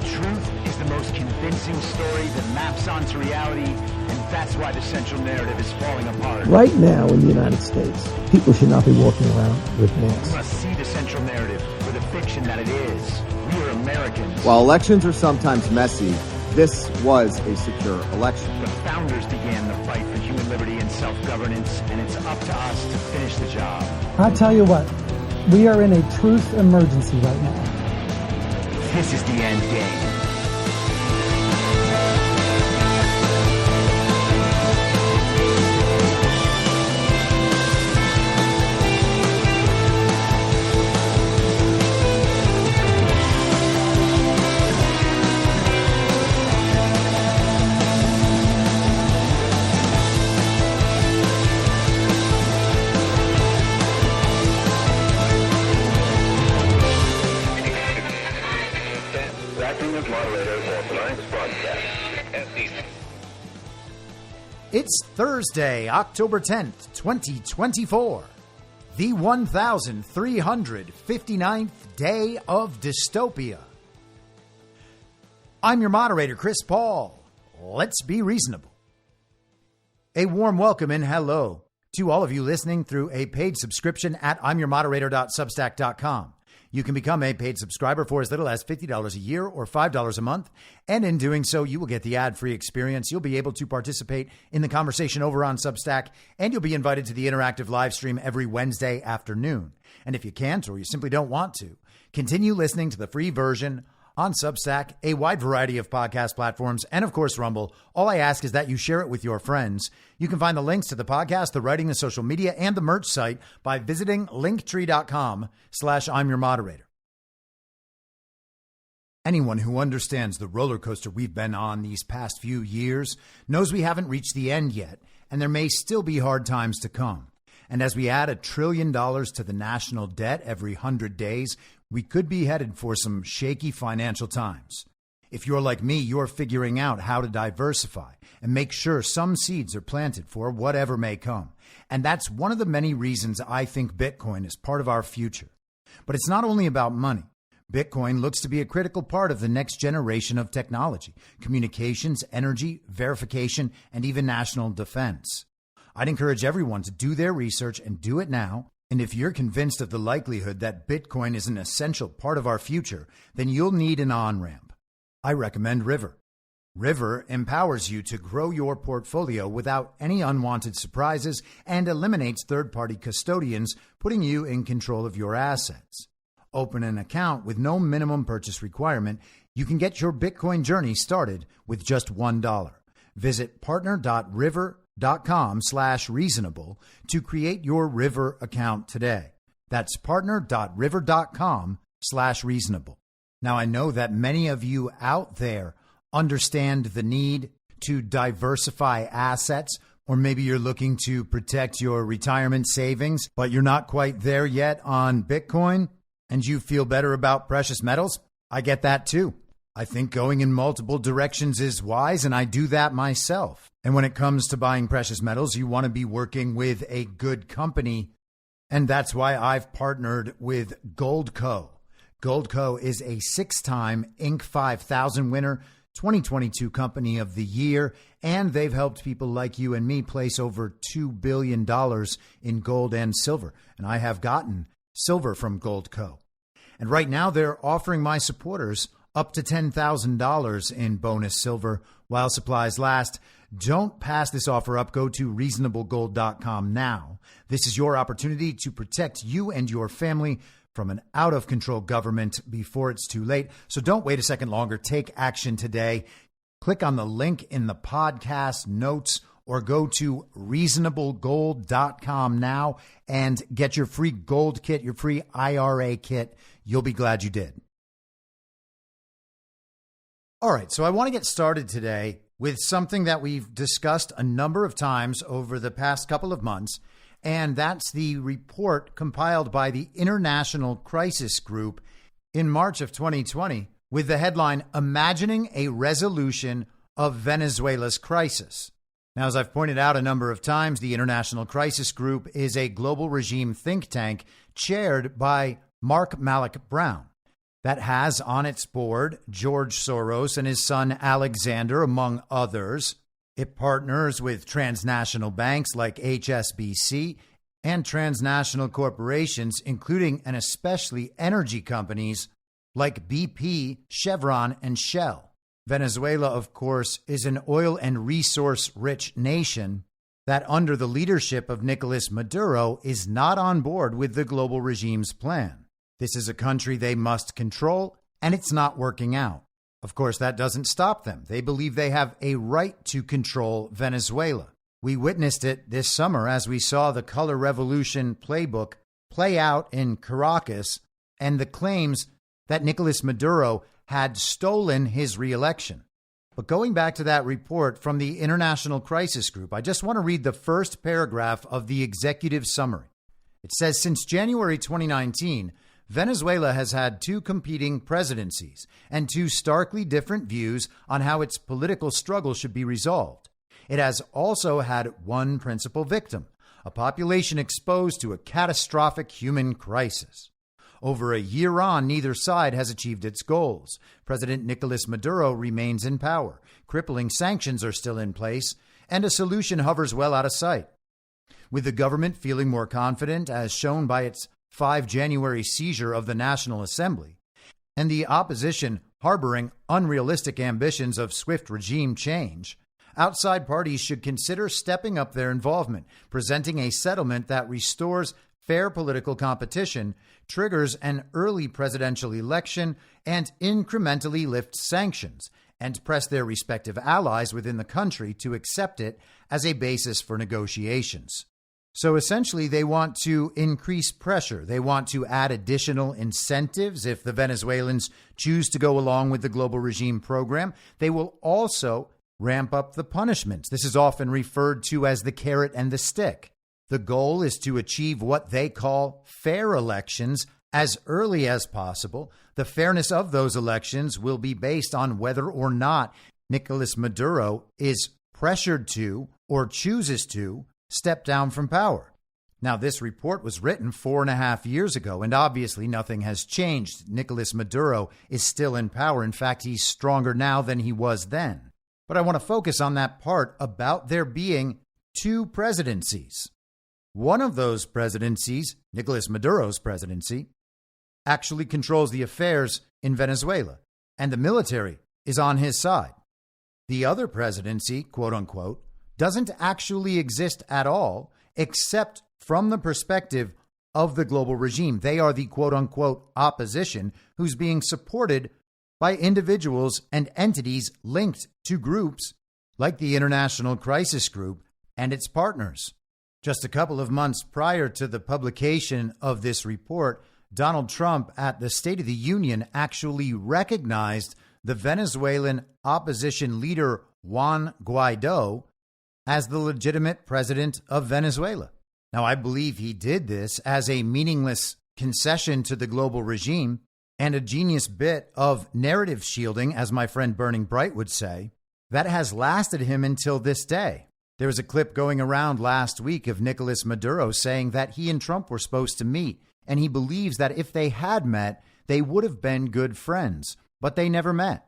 truth is the most convincing story that maps onto reality, and that's why the central narrative is falling apart. Right now in the United States, people should not be walking around with masks. We must see the central narrative for the fiction that it is. We are Americans. While elections are sometimes messy, this was a secure election. The founders began the fight for human liberty and self-governance, and it's up to us to finish the job. I'll tell you what, we are in a truth emergency right now. This is the end game. It's Thursday, October 10th, 2024, the 1,359th day of dystopia. I'm your moderator, Chris Paul. Let's be reasonable. A warm welcome and hello to all of you listening through a paid subscription at imyourmoderator.substack.com. You can become a paid subscriber for as little as $50 a year or $5 a month. And in doing so, you will get the ad-free experience. You'll be able to participate in the conversation over on Substack, and you'll be invited to the interactive live stream every Wednesday afternoon. And if you can't, or you simply don't want to, continue listening to the free version on Substack, a wide variety of podcast platforms, and of course, Rumble. All I ask is that you share it with your friends. You can find the links to the podcast, the writing, the social media, and the merch site by visiting linktree.com/I'm your moderator. Anyone who understands the roller coaster we've been on these past few years knows we haven't reached the end yet, and there may still be hard times to come. And as we add $1 trillion to the national debt every 100 days, we could be headed for some shaky financial times. If you're like me, you're figuring out how to diversify and make sure some seeds are planted for whatever may come. And that's one of the many reasons I think Bitcoin is part of our future. But it's not only about money. Bitcoin looks to be a critical part of the next generation of technology, communications, energy, verification, and even national defense. I'd encourage everyone to do their research and do it now. And if you're convinced of the likelihood that Bitcoin is an essential part of our future, then you'll need an on-ramp. I recommend River. River empowers you to grow your portfolio without any unwanted surprises and eliminates third-party custodians, putting you in control of your assets. Open an account with no minimum purchase requirement. You can get your Bitcoin journey started with just $1. Visit partner.river.com/reasonable to create your River account today. That's partner.river.com/reasonable. Now, I know that many of you out there understand the need to diversify assets, or maybe you're looking to protect your retirement savings, but you're not quite there yet on Bitcoin, and you feel better about precious metals. I get that too. I think going in multiple directions is wise, and I do that myself. And when it comes to buying precious metals, you want to be working with a good company. And that's why I've partnered with Goldco. Goldco is a 6-time Inc. 5000 winner, 2022 Company of the Year, and they've helped people like you and me place over $2 billion in gold and silver. And I have gotten silver from Goldco. And right now they're offering my supporters up to $10,000 in bonus silver while supplies last. Don't pass this offer up. Go to reasonablegold.com now. This is your opportunity to protect you and your family from an out-of-control government before it's too late. So don't wait a second longer. Take action today. Click on the link in the podcast notes or go to reasonablegold.com now and get your free gold kit, your free IRA kit. You'll be glad you did. All right, so I want to get started today with something that we've discussed a number of times over the past couple of months, and that's the report compiled by the International Crisis Group in March of 2020 with the headline, Imagining a Resolution of Venezuela's Crisis. Now, as I've pointed out a number of times, the International Crisis Group is a global regime think tank chaired by Mark Malloch Brown. that has on its board George Soros and his son Alexander, among others. It partners with transnational banks like HSBC and transnational corporations, including and especially energy companies like BP, Chevron, and Shell. Venezuela, of course, is an oil and resource-rich nation that, under the leadership of Nicolas Maduro, is not on board with the global regime's plan. This is a country they must control, and it's not working out. Of course, that doesn't stop them. They believe they have a right to control Venezuela. We witnessed it this summer as we saw the color revolution playbook play out in Caracas and the claims that Nicolas Maduro had stolen his reelection. But going back to that report from the International Crisis Group, I just want to read the first paragraph of the executive summary. It says, since January 2019, Venezuela has had two competing presidencies and two starkly different views on how its political struggle should be resolved. It has also had one principal victim, a population exposed to a catastrophic human crisis. Over a year on, neither side has achieved its goals. President Nicolas Maduro remains in power. Crippling sanctions are still in place, and a solution hovers well out of sight. With the government feeling more confident, as shown by its 5 January seizure of the National Assembly, and the opposition harboring unrealistic ambitions of swift regime change, outside parties should consider stepping up their involvement, presenting a settlement that restores fair political competition, triggers an early presidential election, and incrementally lifts sanctions, and press their respective allies within the country to accept it as a basis for negotiations. So essentially, they want to increase pressure. They want to add additional incentives if the Venezuelans choose to go along with the global regime program. They will also ramp up the punishments. This is often referred to as the carrot and the stick. The goal is to achieve what they call fair elections as early as possible. The fairness of those elections will be based on whether or not Nicolas Maduro is pressured to or chooses to step down from power. Now, this report was written 4.5 years ago, and obviously nothing has changed. Nicolas Maduro is still in power. In fact, he's stronger now than he was then. But I want to focus on that part about there being two presidencies. One of those presidencies, Nicolas Maduro's presidency, actually controls the affairs in Venezuela, and the military is on his side. The other presidency, quote unquote, doesn't actually exist at all, except from the perspective of the global regime. They are the quote unquote opposition who's being supported by individuals and entities linked to groups like the International Crisis Group and its partners. Just a couple of months prior to the publication of this report, Donald Trump at the State of the Union actually recognized the Venezuelan opposition leader Juan Guaido as the legitimate president of Venezuela. Now, I believe he did this as a meaningless concession to the global regime and a genius bit of narrative shielding, as my friend Burning Bright would say, that has lasted him until this day. There was a clip going around last week of Nicolas Maduro saying that he and Trump were supposed to meet, and he believes that if they had met, they would have been good friends, but they never met.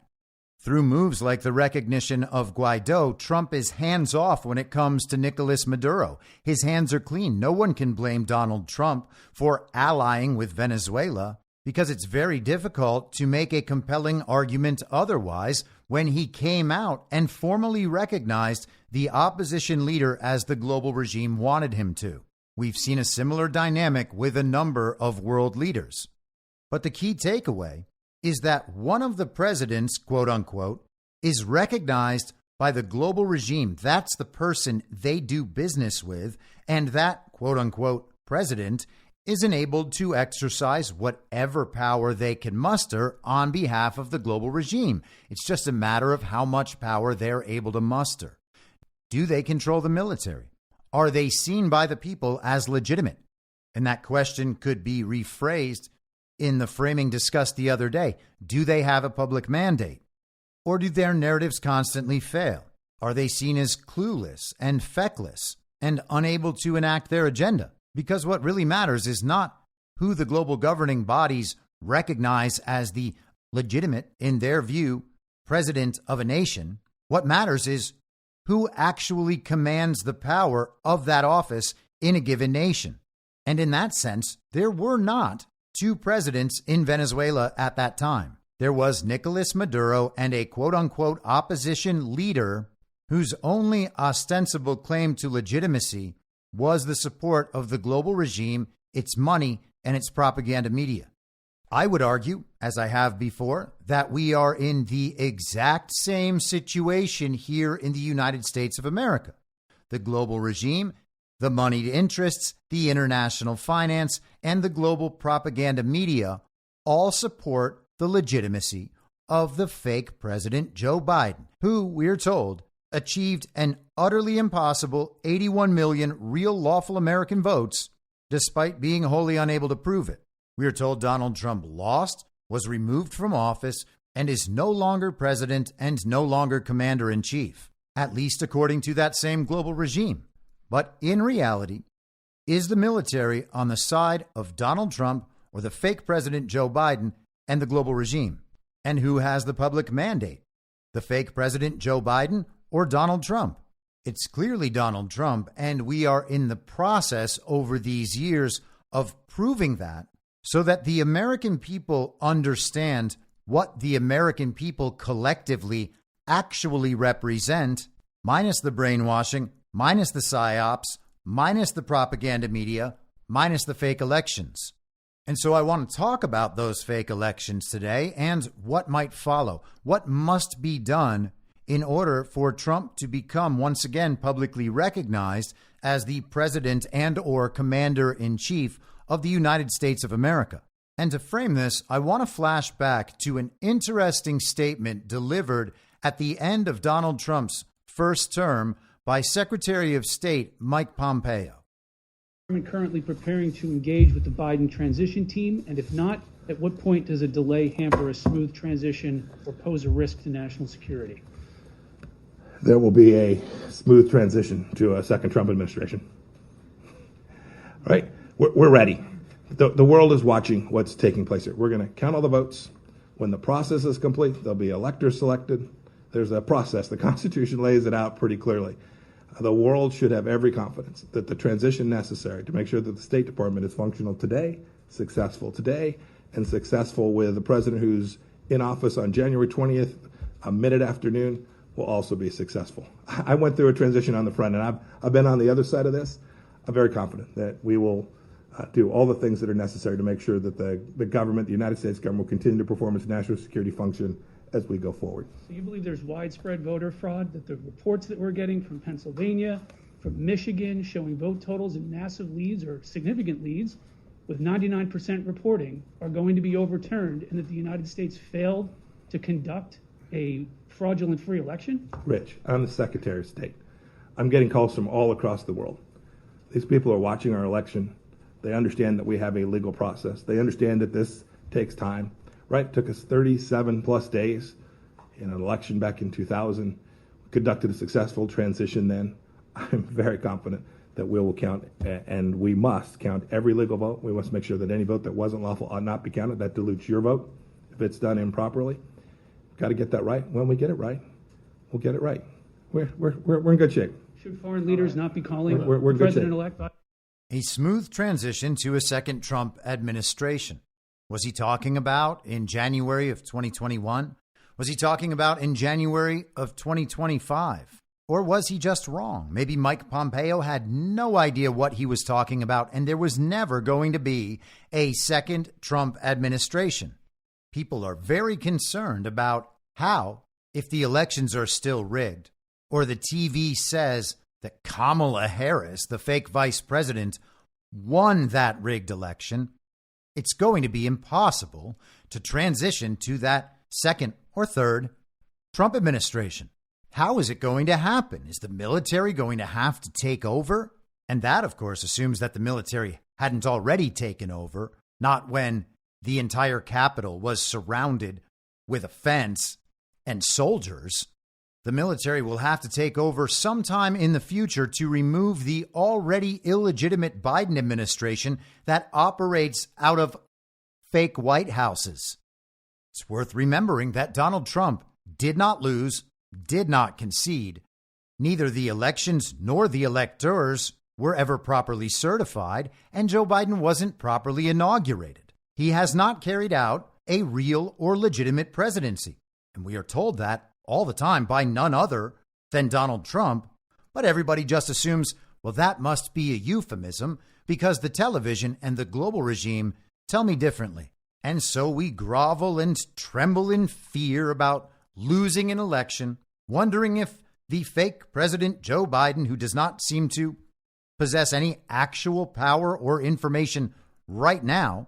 Through moves like the recognition of Guaido, Trump is hands-off when it comes to Nicolas Maduro. His hands are clean. No one can blame Donald Trump for allying with Venezuela, because it's very difficult to make a compelling argument otherwise when he came out and formally recognized the opposition leader as the global regime wanted him to. We've seen a similar dynamic with a number of world leaders. But the key takeaway is that one of the presidents, quote unquote, is recognized by the global regime. That's the person they do business with. And that, quote unquote, president is enabled to exercise whatever power they can muster on behalf of the global regime. It's just a matter of how much power they're able to muster. Do they control the military? Are they seen by the people as legitimate? And that question could be rephrased in the framing discussed the other day. Do they have a public mandate? Or do their narratives constantly fail? Are they seen as clueless and feckless and unable to enact their agenda? Because what really matters is not who the global governing bodies recognize as the legitimate, in their view, president of a nation. What matters is who actually commands the power of that office in a given nation. And in that sense, there were not two presidents in Venezuela at that time. There was Nicolas Maduro and a quote-unquote opposition leader whose only ostensible claim to legitimacy was the support of the global regime, its money, and its propaganda media. I would argue, as I have before, that we are in the exact same situation here in the United States of America. The global regime, the moneyed interests, the international finance, and the global propaganda media all support the legitimacy of the fake President Joe Biden, who, we're told, achieved an utterly impossible 81 million real lawful American votes, despite being wholly unable to prove it. We are told Donald Trump lost, was removed from office, and is no longer president and no longer commander-in-chief, at least according to that same global regime. But in reality, is the military on the side of Donald Trump or the fake President Joe Biden and the global regime? And who has the public mandate? The fake President Joe Biden or Donald Trump? It's clearly Donald Trump, and we are in the process over these years of proving that, so that the American people understand what the American people collectively actually represent, minus the brainwashing, minus the psyops, minus the propaganda media, minus the fake elections. And so I want to talk about those fake elections today and what might follow, what must be done in order for Trump to become once again publicly recognized as the president and or commander-in-chief of the United States of America. And to frame this, I want to flash back to an interesting statement delivered at the end of Donald Trump's first term by Secretary of State Mike Pompeo. I'm currently preparing to engage with the Biden transition team, and if not, at what point does a delay hamper a smooth transition or pose a risk to national security? There will be a smooth transition to a second Trump administration. All right? We're ready. The world is watching what's taking place here. We're going to count all the votes. When the process is complete, there'll be electors selected. There's a process. The Constitution lays it out pretty clearly. The world should have every confidence that the transition necessary to make sure that the State Department is functional today, successful today, and successful with the president who's in office on January 20th, mid-afternoon, will also be successful. I went through a transition on the front, and I've been on the other side of this. I'm very confident that we will do all the things that are necessary to make sure that the government, the United States government, will continue to perform its national security function as we go forward. So you believe there's widespread voter fraud, that the reports that we're getting from Pennsylvania, from Michigan, showing vote totals in massive leads or significant leads with 99% reporting are going to be overturned, and that the United States failed to conduct a fraudulent free election? Rich, I'm the Secretary of State. I'm getting calls from all across the world. These people are watching our election. They understand that we have a legal process. They understand that this takes time, right? It took us 37 plus days in an election back in 2000. We conducted a successful transition then. I'm very confident that we will count, and we must count every legal vote. We must make sure that any vote that wasn't lawful ought not be counted. That dilutes your vote if it's done improperly. Got to get that right. When we get it right, we'll get it right. We're in good shape. Should foreign leaders not be calling We're in good shape. President-elect Biden? A smooth transition to a second Trump administration. Was he talking about in January of 2021? Was he talking about in January of 2025? Or was he just wrong? Maybe Mike Pompeo had no idea what he was talking about, and there was never going to be a second Trump administration. People are very concerned about how, if the elections are still rigged, or the TV says that Kamala Harris, the fake vice president, won that rigged election, it's going to be impossible to transition to that second or third Trump administration. How is it going to happen? Is the military going to have to take over? And that, of course, assumes that the military hadn't already taken over, not when the entire Capitol was surrounded with a fence and soldiers. The military will have to take over sometime in the future to remove the already illegitimate Biden administration that operates out of fake White Houses. It's worth remembering that Donald Trump did not lose, did not concede. Neither the elections nor the electors were ever properly certified, and Joe Biden wasn't properly inaugurated. He has not carried out a real or legitimate presidency, and we are told that all the time by none other than Donald Trump, but everybody just assumes, well, that must be a euphemism because the television and the global regime tell me differently. And so we grovel and tremble in fear about losing an election, wondering if the fake President Joe Biden, who does not seem to possess any actual power or information right now,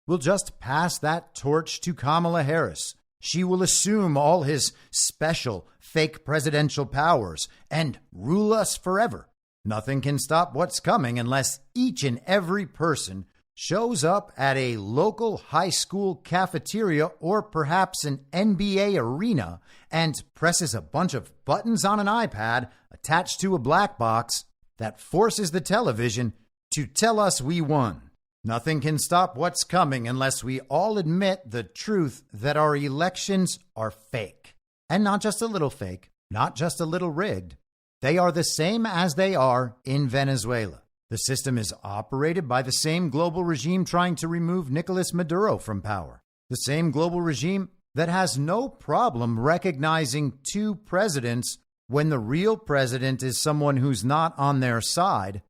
will just pass that torch to Kamala Harris. She will assume all his special fake presidential powers and rule us forever. Nothing can stop what's coming unless each and every person shows up at a local high school cafeteria or perhaps an NBA arena and presses a bunch of buttons on an iPad attached to a black box that forces the television to tell us we won. Nothing can stop what's coming unless we all admit the truth that our elections are fake. And not just a little fake, not just a little rigged. They are the same as they are in Venezuela. The system is operated by the same global regime trying to remove Nicolas Maduro from power. The same global regime that has no problem recognizing two presidents when the real president is someone who's not on their side,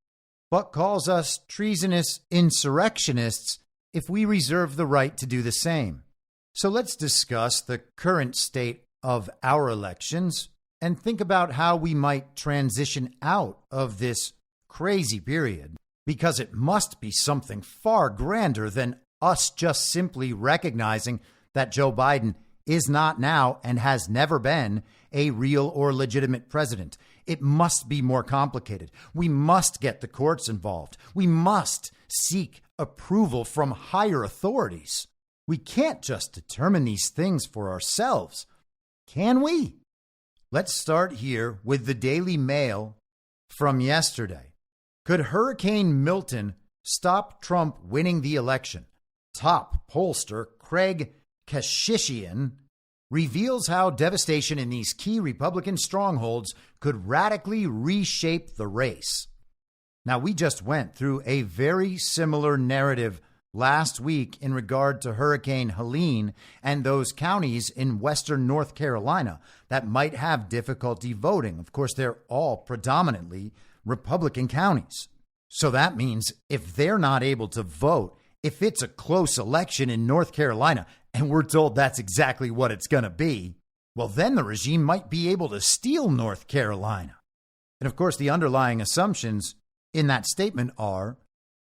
but calls us treasonous insurrectionists if we reserve the right to do the same. So let's discuss the current state of our elections and think about how we might transition out of this crazy period, because it must be something far grander than us just simply recognizing that Joe Biden is not now and has never been a real or legitimate president. It must be more complicated. We must get the courts involved. We must seek approval from higher authorities. We can't just determine these things for ourselves, can we? Let's start here with the Daily Mail from yesterday. Could Hurricane Milton stop Trump winning the election? Top pollster Craig Kashishian reveals how devastation in these key Republican strongholds could radically reshape the race. Now, we just went through a very similar narrative last week in regard to Hurricane Helene and those counties in western North Carolina that might have difficulty voting. Of course, they're all predominantly Republican counties. So that means if they're not able to vote, if it's a close election in North Carolina, and we're told that's exactly what it's going to be, well, then the regime might be able to steal North Carolina. And of course, the underlying assumptions in that statement are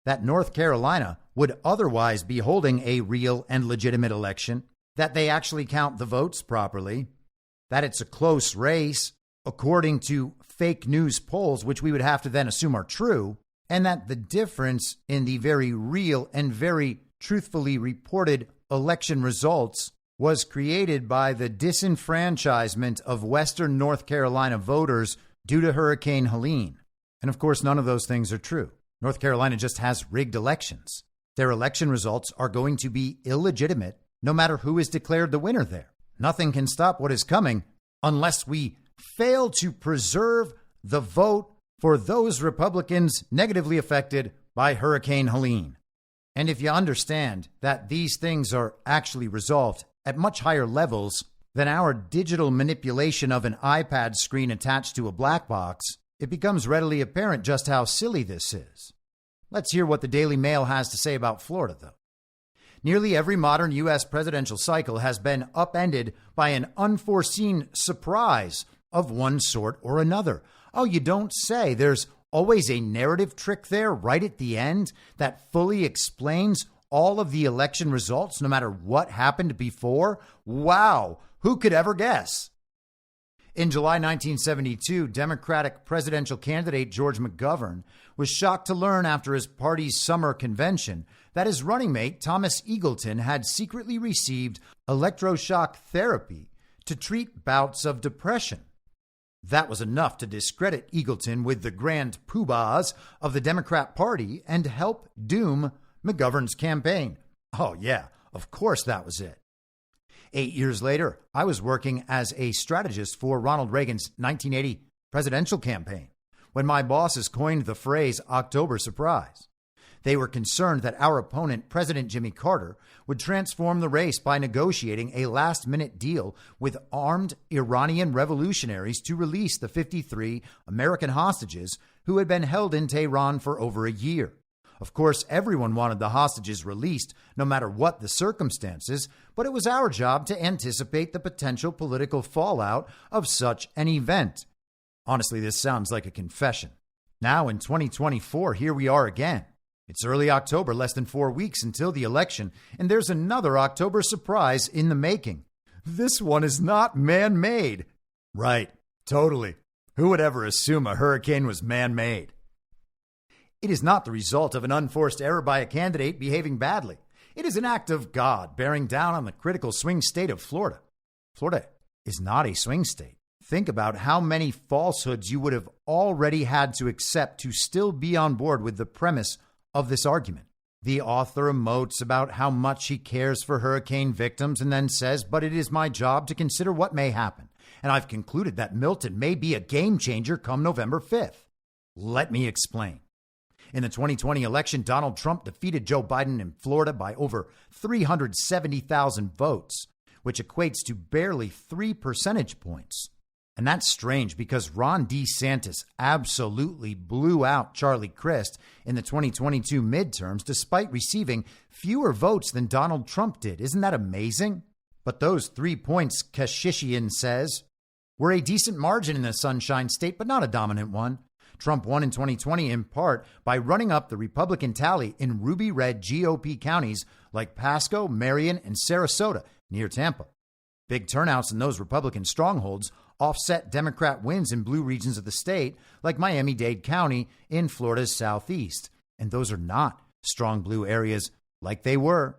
that North Carolina would otherwise be holding a real and legitimate election, that they actually count the votes properly, that it's a close race according to fake news polls, which we would have to then assume are true, and that the difference in the very real and very truthfully reported election results was created by the disenfranchisement of Western North Carolina voters due to Hurricane Helene. And of course, none of those things are true. North Carolina just has rigged elections. Their election results are going to be illegitimate no matter who is declared the winner there. Nothing can stop what is coming unless we fail to preserve the vote for those Republicans negatively affected by Hurricane Helene. And if you understand that these things are actually resolved at much higher levels than our digital manipulation of an iPad screen attached to a black box, it becomes readily apparent just how silly this is. Let's hear what the Daily Mail has to say about Florida, though. Nearly every modern U.S. presidential cycle has been upended by an unforeseen surprise of one sort or another. Oh, you don't say. There's always a narrative trick there right at the end that fully explains all of the election results, no matter what happened before. Wow, who could ever guess? In July 1972, Democratic presidential candidate George McGovern was shocked to learn after his party's summer convention that his running mate, Thomas Eagleton, had secretly received electroshock therapy to treat bouts of depression. That was enough to discredit Eagleton with the grand poobahs of the Democrat Party and help doom McGovern's campaign. Oh, yeah, of course that was it. 8 years later, I was working as a strategist for Ronald Reagan's 1980 presidential campaign when my bosses coined the phrase October surprise. They were concerned that our opponent, President Jimmy Carter, would transform the race by negotiating a last-minute deal with armed Iranian revolutionaries to release the 53 American hostages who had been held in Tehran for over a year. Of course, everyone wanted the hostages released, no matter what the circumstances, but it was our job to anticipate the potential political fallout of such an event. Honestly, this sounds like a confession. Now, in 2024, here we are again. It's early October, less than 4 weeks until the election, and there's another October surprise in the making. This one is not man-made. Right, totally. Who would ever assume a hurricane was man-made? It is not the result of an unforced error by a candidate behaving badly. It is an act of God bearing down on the critical swing state of Florida. Florida is not a swing state. Think about how many falsehoods you would have already had to accept to still be on board with the premise of this argument. The author emotes about how much he cares for hurricane victims and then says, but it is my job to consider what may happen. And I've concluded that Milton may be a game changer come November 5th. Let me explain. In the 2020 election, Donald Trump defeated Joe Biden in Florida by over 370,000 votes, which equates to barely 3 percentage points. And that's strange because Ron DeeSantis absolutely blew out Charlie Crist in the 2022 midterms despite receiving fewer votes than Donald Trump did. Isn't that amazing? But those 3 points, Kashishian says, were a decent margin in the Sunshine State, but not a dominant one. Trump won in 2020 in part by running up the Republican tally in ruby red GOP counties like Pasco, Marion, and Sarasota near Tampa. Big turnouts in those Republican strongholds offset Democrat wins in blue regions of the state like Miami-Dade County in Florida's southeast. And those are not strong blue areas like they were.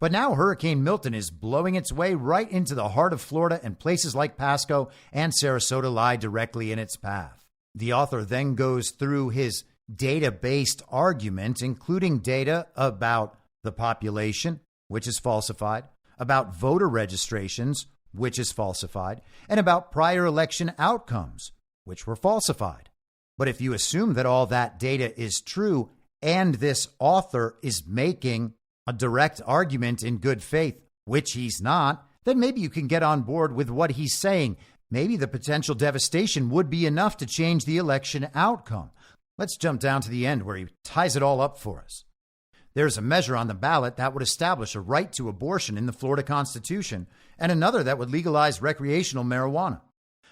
But now Hurricane Milton is blowing its way right into the heart of Florida, and places like Pasco and Sarasota lie directly in its path. The author then goes through his data-based argument, including data about the population, which is falsified, about voter registrations, which is falsified, and about prior election outcomes, which were falsified. But if you assume that all that data is true and this author is making a direct argument in good faith, which he's not, then maybe you can get on board with what he's saying. Maybe the potential devastation would be enough to change the election outcome. Let's jump down to the end where he ties it all up for us. There's a measure on the ballot that would establish a right to abortion in the Florida Constitution, and another that would legalize recreational marijuana.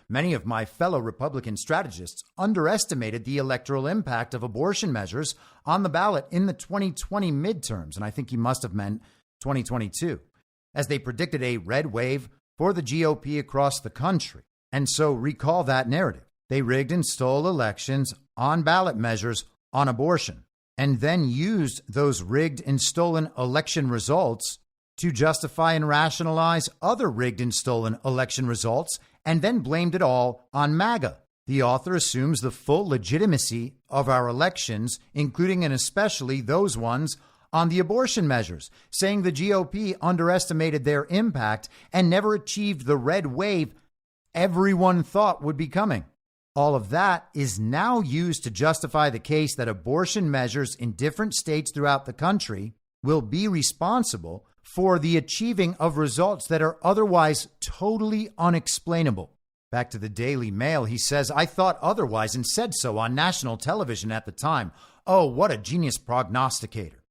Many of my fellow Republican strategists underestimated the electoral impact of abortion measures on the ballot in the 2020 midterms, and I think he must have meant 2022, as they predicted a red wave for the GOP across the country. And so recall that narrative. They rigged and stole elections on ballot measures on abortion, and then used those rigged and stolen election results to justify and rationalize other rigged and stolen election results, and then blamed it all on MAGA. The author assumes the full legitimacy of our elections, including and especially those ones on the abortion measures, saying the GOP underestimated their impact and never achieved the red wave everyone thought would be coming. All of that is now used to justify the case that abortion measures in different states throughout the country will be responsible for the achieving of results that are otherwise totally unexplainable. Back to the Daily Mail, he says, I thought otherwise and said so on national television at the time. Oh, what a genius prognosticator.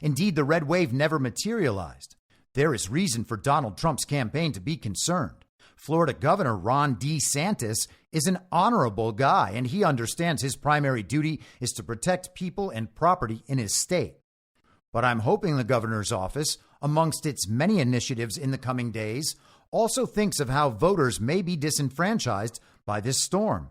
Indeed, the red wave never materialized. There is reason for Donald Trump's campaign to be concerned. Florida Governor Ron DeeSantis is an honorable guy, and he understands his primary duty is to protect people and property in his state. But I'm hoping the governor's office, amongst its many initiatives in the coming days, also thinks of how voters may be disenfranchised by this storm.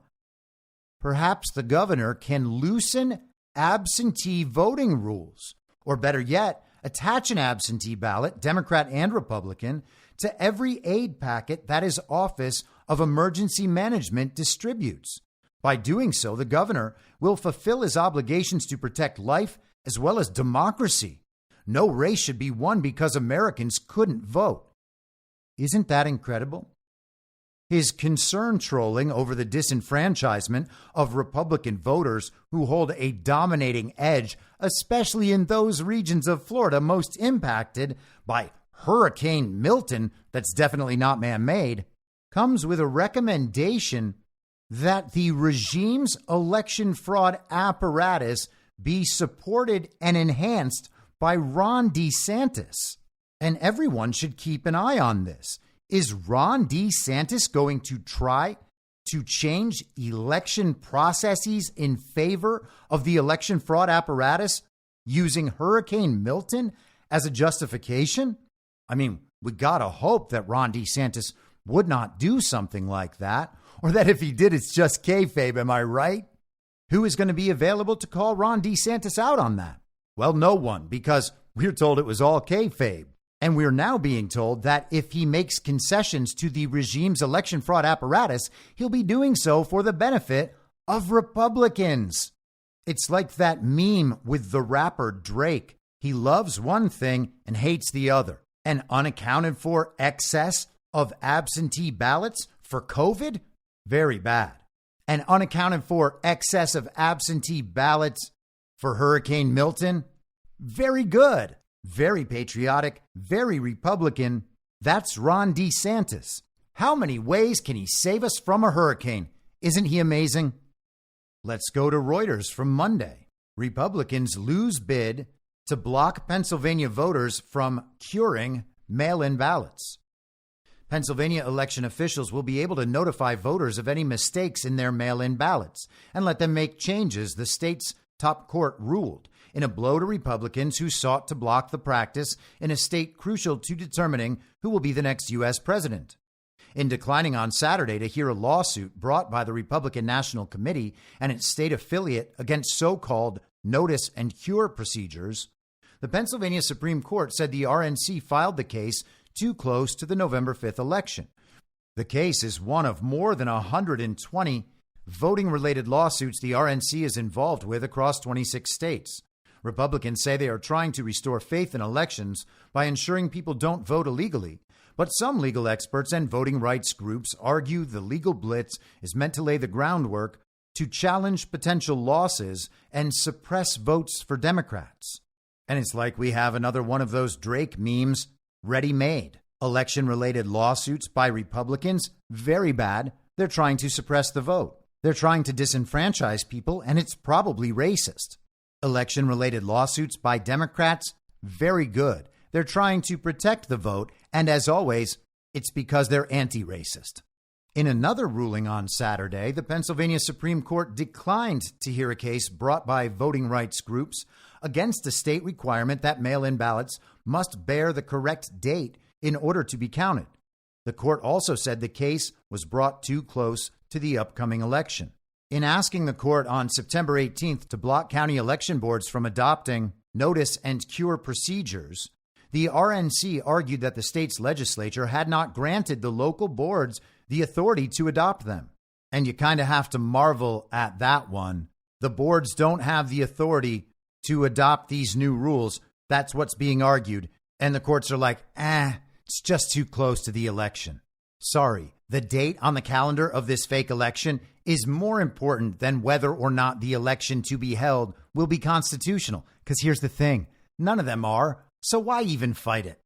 Perhaps the governor can loosen absentee voting rules, or better yet, attach an absentee ballot, Democrat and Republican, to every aid packet that his Office of Emergency Management distributes. By doing so, the governor will fulfill his obligations to protect life as well as democracy. no race should be won because Americans couldn't vote. Isn't that incredible? His concern trolling over the disenfranchisement of Republican voters who hold a dominating edge, especially in those regions of Florida most impacted by Hurricane Milton, that's definitely not man-made, comes with a recommendation that the regime's election fraud apparatus be supported and enhanced by Ron DeSantis. And everyone should keep an eye on this. Is Ron DeSantis going to try to change election processes in favor of the election fraud apparatus using Hurricane Milton as a justification? I mean, we gotta hope that Ron DeSantis would not do something like that, or that if he did, it's just kayfabe, am I right? Who is going to be available to call Ron DeSantis out on that? Well, no one, because we're told it was all kayfabe. And we're now being told that if he makes concessions to the regime's election fraud apparatus, he'll be doing so for the benefit of Republicans. It's like that meme with the rapper Drake. He loves one thing and hates the other. An unaccounted for excess of absentee ballots for COVID? Very bad. An unaccounted for excess of absentee ballots for Hurricane Milton? Very good. Very patriotic, very Republican. That's Ron DeSantis. How many ways can he save us from a hurricane? Isn't he amazing? Let's go to Reuters from Monday. Republicans lose bid to block Pennsylvania voters from curing mail-in ballots. Pennsylvania election officials will be able to notify voters of any mistakes in their mail-in ballots and let them make changes, the state's top court ruled, in a blow to Republicans who sought to block the practice in a state crucial to determining who will be the next U.S. president. In declining on Saturday to hear a lawsuit brought by the Republican National Committee and its state affiliate against so-called notice and cure procedures, the Pennsylvania Supreme Court said the RNC filed the case too close to the November 5th election. The case is one of more than 120 voting-related lawsuits the RNC is involved with across 26 states. Republicans say they are trying to restore faith in elections by ensuring people don't vote illegally. But some legal experts and voting rights groups argue the legal blitz is meant to lay the groundwork to challenge potential losses and suppress votes for Democrats. And it's like we have another one of those Drake memes ready-made. Election-related lawsuits by Republicans, very bad. They're trying to suppress the vote. They're trying to disenfranchise people, and it's probably racist. Election-related lawsuits by Democrats, very good. They're trying to protect the vote, and as always, it's because they're anti-racist. In another ruling on Saturday, the Pennsylvania Supreme Court declined to hear a case brought by voting rights groups against a state requirement that mail-in ballots must bear the correct date in order to be counted. The court also said the case was brought too close to the upcoming election. In asking the court on September 18th to block county election boards from adopting notice and cure procedures, the RNC argued that the state's legislature had not granted the local boards the authority to adopt them. And you kind of have to marvel at that one. The boards don't have the authority to adopt these new rules. That's what's being argued. And the courts are like, it's just too close to the election. Sorry, the date on the calendar of this fake election is more important than whether or not the election to be held will be constitutional. Because here's the thing, none of them are. So why even fight it?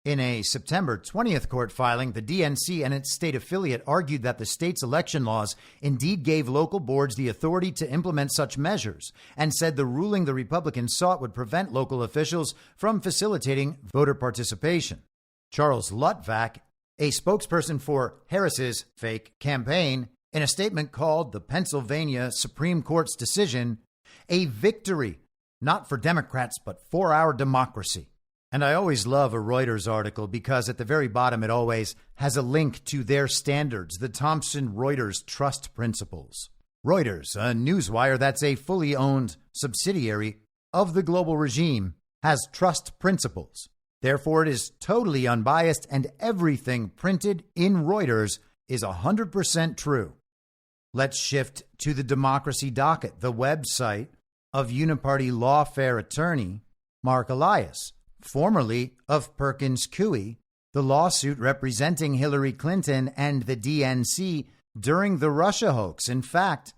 In a September 20th court filing, the DNC and its state affiliate argued that the state's election laws indeed gave local boards the authority to implement such measures, and said the ruling the Republicans sought would prevent local officials from facilitating voter participation. Charles Lutvak, a spokesperson for Harris's fake campaign, in a statement called the Pennsylvania Supreme Court's decision a victory, not for Democrats, but for our democracy. And I always love a Reuters article because at the very bottom it always has a link to their standards, the Thomson Reuters Trust Principles. Reuters, a newswire that's a fully owned subsidiary of the global regime, has trust principles. Therefore, it is totally unbiased and everything printed in Reuters is 100% true. Let's shift to the Democracy Docket, the website of Uniparty lawfare attorney Mark Elias, formerly of Perkins Coie, the lawsuit representing Hillary Clinton and the DNC during the Russia hoax. In fact,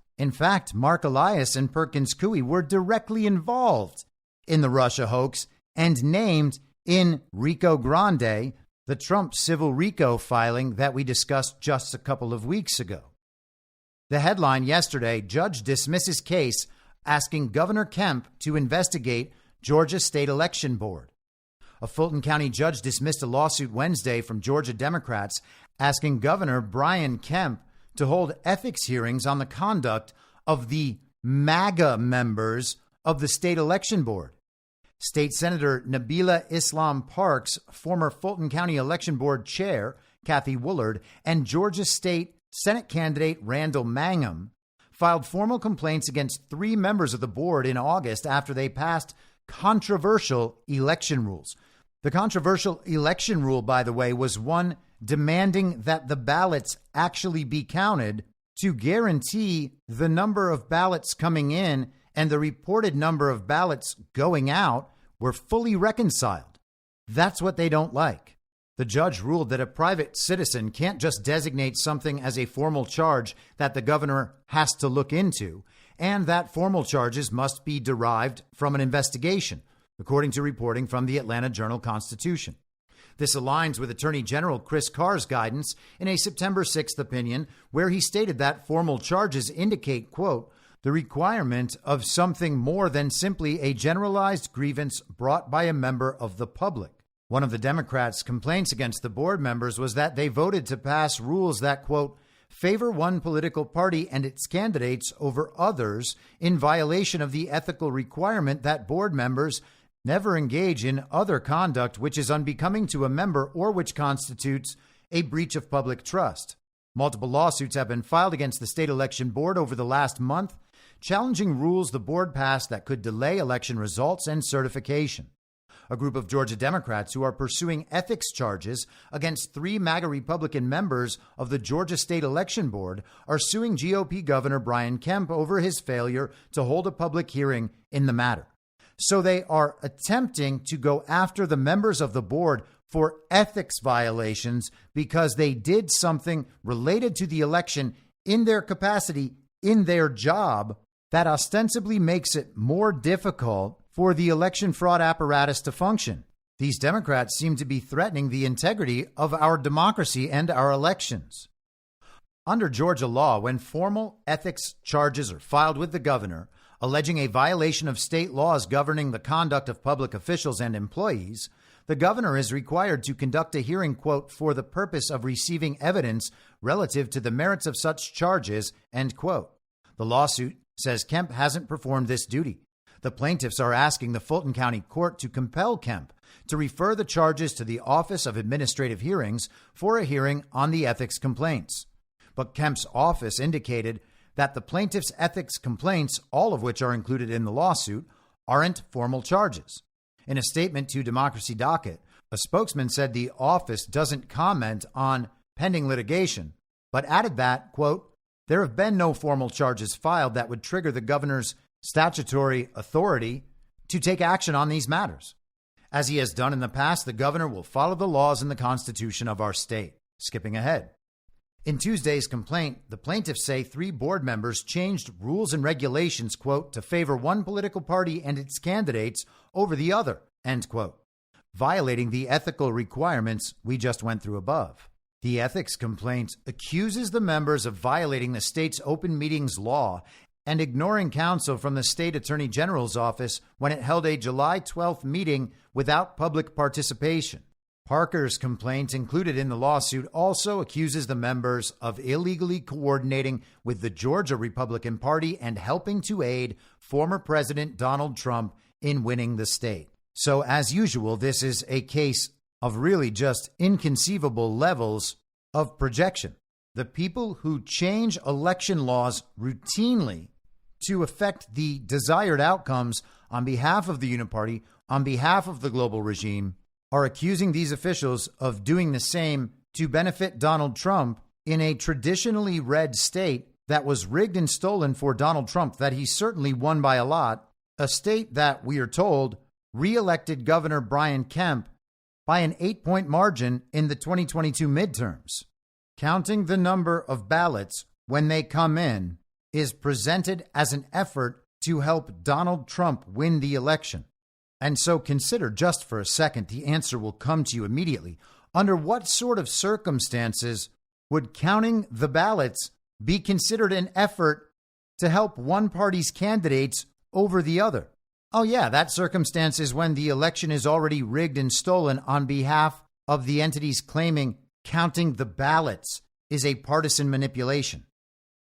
Mark Elias and Perkins Coie were directly involved in the Russia hoax and named in Rico Grande, the Trump civil RICO filing that we discussed just a couple of weeks ago. The headline yesterday, judge dismisses case asking Governor Kemp to investigate Georgia State Election Board. A Fulton County judge dismissed a lawsuit Wednesday from Georgia Democrats asking Governor Brian Kemp to hold ethics hearings on the conduct of the MAGA members of the state election board. State Senator Nabila Islam Parks, former Fulton County Election Board Chair Kathy Woolard, and Georgia State Senate candidate Randall Mangum filed formal complaints against 3 members of the board in August after they passed controversial election rules. The controversial election rule, by the way, was one demanding that the ballots actually be counted to guarantee the number of ballots coming in and the reported number of ballots going out were fully reconciled. That's what they don't like. The judge ruled that a private citizen can't just designate something as a formal charge that the governor has to look into, and that formal charges must be derived from an investigation, according to reporting from the Atlanta Journal-Constitution. This aligns with Attorney General Chris Carr's guidance in a September 6th opinion, where he stated that formal charges indicate, quote, the requirement of something more than simply a generalized grievance brought by a member of the public. One of the Democrats' complaints against the board members was that they voted to pass rules that, quote, favor one political party and its candidates over others in violation of the ethical requirement that board members never engage in other conduct which is unbecoming to a member or which constitutes a breach of public trust. Multiple lawsuits have been filed against the state election board over the last month, challenging rules the board passed that could delay election results and certification. A group of Georgia Democrats who are pursuing ethics charges against 3 MAGA Republican members of the Georgia State Election Board are suing GOP Governor Brian Kemp over his failure to hold a public hearing in the matter. So they are attempting to go after the members of the board for ethics violations because they did something related to the election in their capacity, in their job, that ostensibly makes it more difficult for the election fraud apparatus to function. These Democrats seem to be threatening the integrity of our democracy and our elections. Under Georgia law, when formal ethics charges are filed with the governor, alleging a violation of state laws governing the conduct of public officials and employees, the governor is required to conduct a hearing, quote, for the purpose of receiving evidence relative to the merits of such charges, end quote. The lawsuit says Kemp hasn't performed this duty. The plaintiffs are asking the Fulton County Court to compel Kemp to refer the charges to the Office of Administrative Hearings for a hearing on the ethics complaints. But Kemp's office indicated that the plaintiff's ethics complaints, all of which are included in the lawsuit, aren't formal charges. In a statement to Democracy Docket, a spokesman said the office doesn't comment on pending litigation, but added that, quote, there have been no formal charges filed that would trigger the governor's statutory authority to take action on these matters. As he has done in the past, the governor will follow the laws and the Constitution of our state. Skipping ahead. In Tuesday's complaint, the plaintiffs say 3 board members changed rules and regulations, quote, to favor one political party and its candidates over the other, end quote, violating the ethical requirements we just went through above. The ethics complaint accuses the members of violating the state's open meetings law and ignoring counsel from the state attorney general's office when it held a July 12th meeting without public participation. Parker's complaint included in the lawsuit also accuses the members of illegally coordinating with the Georgia Republican Party and helping to aid former President Donald Trump in winning the state. So, as usual, this is a case of really just inconceivable levels of projection. The people who change election laws routinely to affect the desired outcomes on behalf of the Uniparty, on behalf of the global regime, are accusing these officials of doing the same to benefit Donald Trump in a traditionally red state that was rigged and stolen for Donald Trump, that he certainly won by a lot, a state that, we are told, re-elected Governor Brian Kemp by an 8-point margin in the 2022 midterms. Counting the number of ballots when they come in is presented as an effort to help Donald Trump win the election. And so consider just for a second, the answer will come to you immediately. Under what sort of circumstances would counting the ballots be considered an effort to help one party's candidates over the other? Oh, yeah, that circumstance is when the election is already rigged and stolen on behalf of the entities claiming counting the ballots is a partisan manipulation.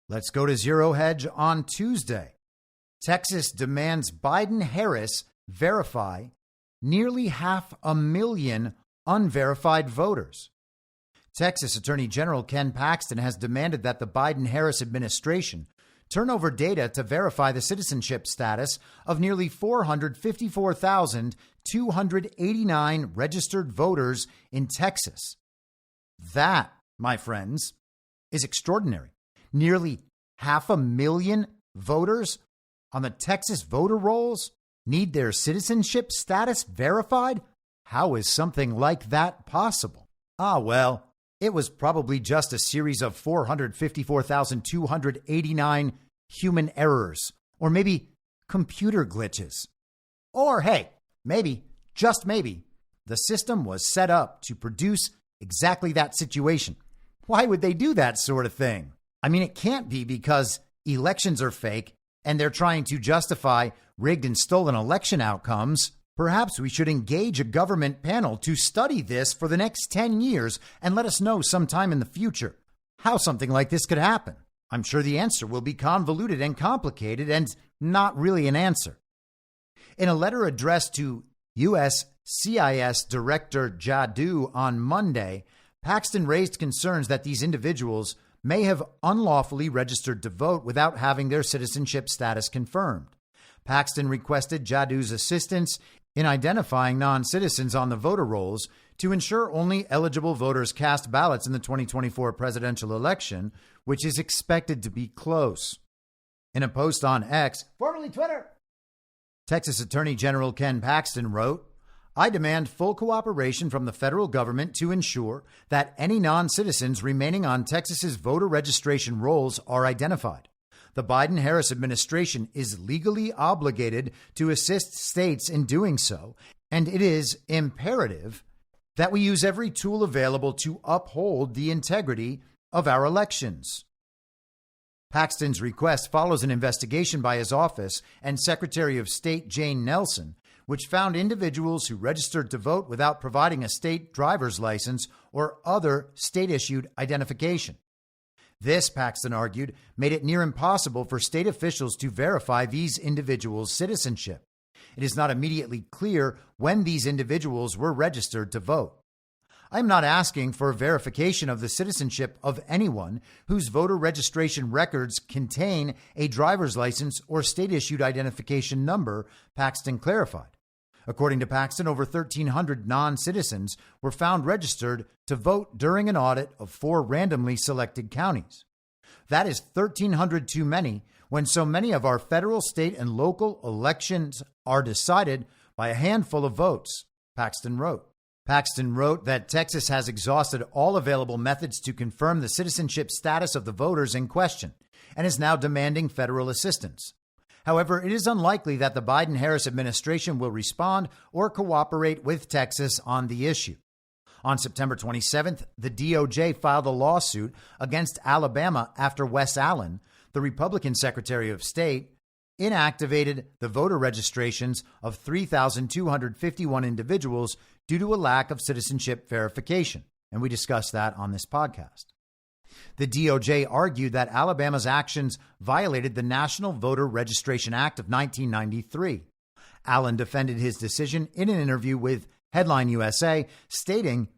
Let's go to Zero Hedge on Tuesday. Texas demands Biden-Harris verify nearly 500,000 unverified voters. Texas Attorney General Ken Paxton has demanded that the Biden-Harris administration turn over data to verify the citizenship status of nearly 454,289 registered voters in Texas. That, my friends, is extraordinary. Nearly 500,000 voters on the Texas voter rolls need their citizenship status verified? How is something like that possible? Well, it was probably just a series of 454,289 human errors, or maybe computer glitches. Or, hey, maybe, just maybe, the system was set up to produce exactly that situation. Why would they do that sort of thing? I mean, it can't be because elections are fake and they're trying to justify rigged and stolen election outcomes. Perhaps we should engage a government panel to study this for the next 10 years and let us know sometime in the future how something like this could happen. I'm sure the answer will be convoluted and complicated and not really an answer. In a letter addressed to U.S. CIS Director Jadu on Monday, Paxton raised concerns that these individuals may have unlawfully registered to vote without having their citizenship status confirmed. Paxton requested Jadu's assistance in identifying non-citizens on the voter rolls to ensure only eligible voters cast ballots in the 2024 presidential election, which is expected to be close. In a post on X, formerly Twitter, Texas Attorney General Ken Paxton wrote, "I demand full cooperation from the federal government to ensure that any non-citizens remaining on Texas's voter registration rolls are identified. The Biden-Harris administration is legally obligated to assist states in doing so, and it is imperative that we use every tool available to uphold the integrity of our elections." Paxton's request follows an investigation by his office and Secretary of State Jane Nelson, which found individuals who registered to vote without providing a state driver's license or other state-issued identification. This, Paxton argued, made it near impossible for state officials to verify these individuals' citizenship. It is not immediately clear when these individuals were registered to vote. I am not asking for verification of the citizenship of anyone whose voter registration records contain a driver's license or state-issued identification number, Paxton clarified. According to Paxton, over 1,300 non-citizens were found registered to vote during an audit of 4 randomly selected counties. That is 1,300 too many when so many of our federal, state, and local elections are decided by a handful of votes, Paxton wrote. Paxton wrote that Texas has exhausted all available methods to confirm the citizenship status of the voters in question and is now demanding federal assistance. However, it is unlikely that the Biden-Harris administration will respond or cooperate with Texas on the issue. On September 27th, the DOJ filed a lawsuit against Alabama after Wes Allen, the Republican Secretary of State, inactivated the voter registrations of 3,251 individuals due to a lack of citizenship verification. And we discussed that on this podcast. The DOJ argued that Alabama's actions violated the National Voter Registration Act of 1993. Allen defended his decision in an interview with Headline USA, stating,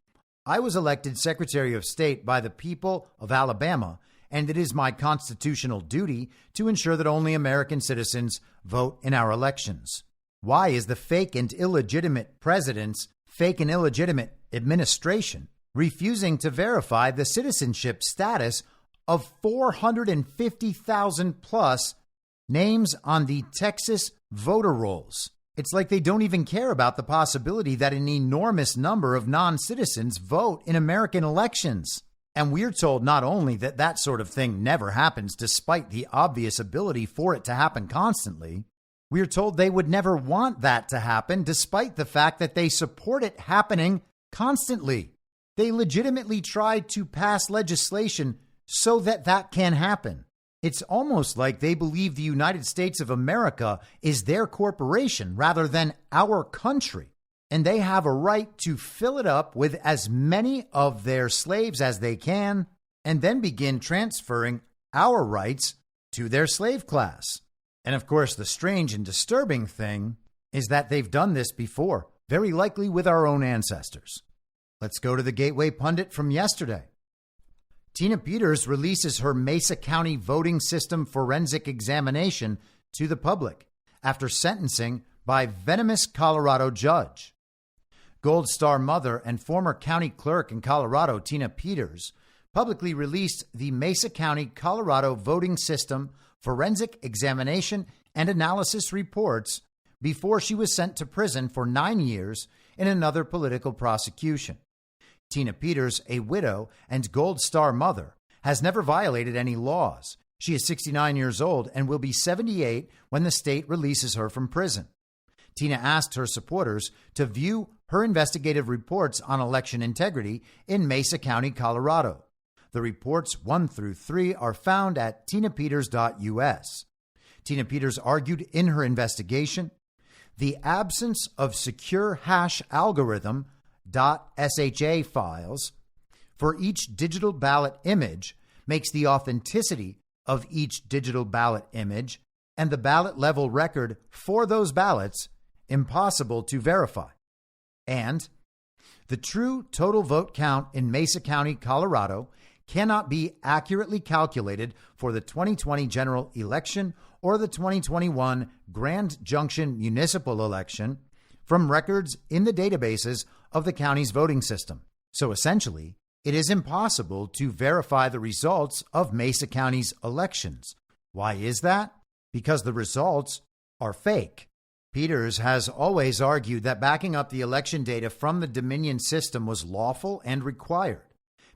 "I was elected Secretary of State by the people of Alabama, and it is my constitutional duty to ensure that only American citizens vote in our elections. Why is the fake and illegitimate president's fake and illegitimate administration refusing to verify the citizenship status of 450,000 plus names on the Texas voter rolls?" It's like they don't even care about the possibility that an enormous number of non-citizens vote in American elections. And we're told not only that that sort of thing never happens, despite the obvious ability for it to happen constantly, we're told they would never want that to happen, despite the fact that they support it happening constantly. They legitimately tried to pass legislation so that that can happen. It's almost like they believe the United States of America is their corporation rather than our country. And they have a right to fill it up with as many of their slaves as they can, and then begin transferring our rights to their slave class. And of course, the strange and disturbing thing is that they've done this before, very likely with our own ancestors. Let's go to the Gateway Pundit from yesterday. Tina Peters releases her Mesa County voting system forensic examination to the public after sentencing by venomous Colorado judge. Gold Star mother and former county clerk in Colorado, Tina Peters, publicly released the Mesa County, Colorado voting system forensic examination and analysis reports before she was sent to prison for 9 years in another political prosecution. Tina Peters, a widow and Gold Star mother, has never violated any laws. She is 69 years old and will be 78 when the state releases her from prison. Tina asked her supporters to view her investigative reports on election integrity in Mesa County, Colorado. The reports 1 through 3 are found at tinapeters.us. Tina Peters argued in her investigation, the absence of secure hash algorithm .sha files for each digital ballot image makes the authenticity of each digital ballot image and the ballot level record for those ballots impossible to verify. And the true total vote count in Mesa County, Colorado cannot be accurately calculated for the 2020 general election or the 2021 Grand Junction municipal election from records in the databases of the county's voting system. So essentially, it is impossible to verify the results of Mesa County's elections. Why is that? Because the results are fake. Peters has always argued that backing up the election data from the Dominion system was lawful and required.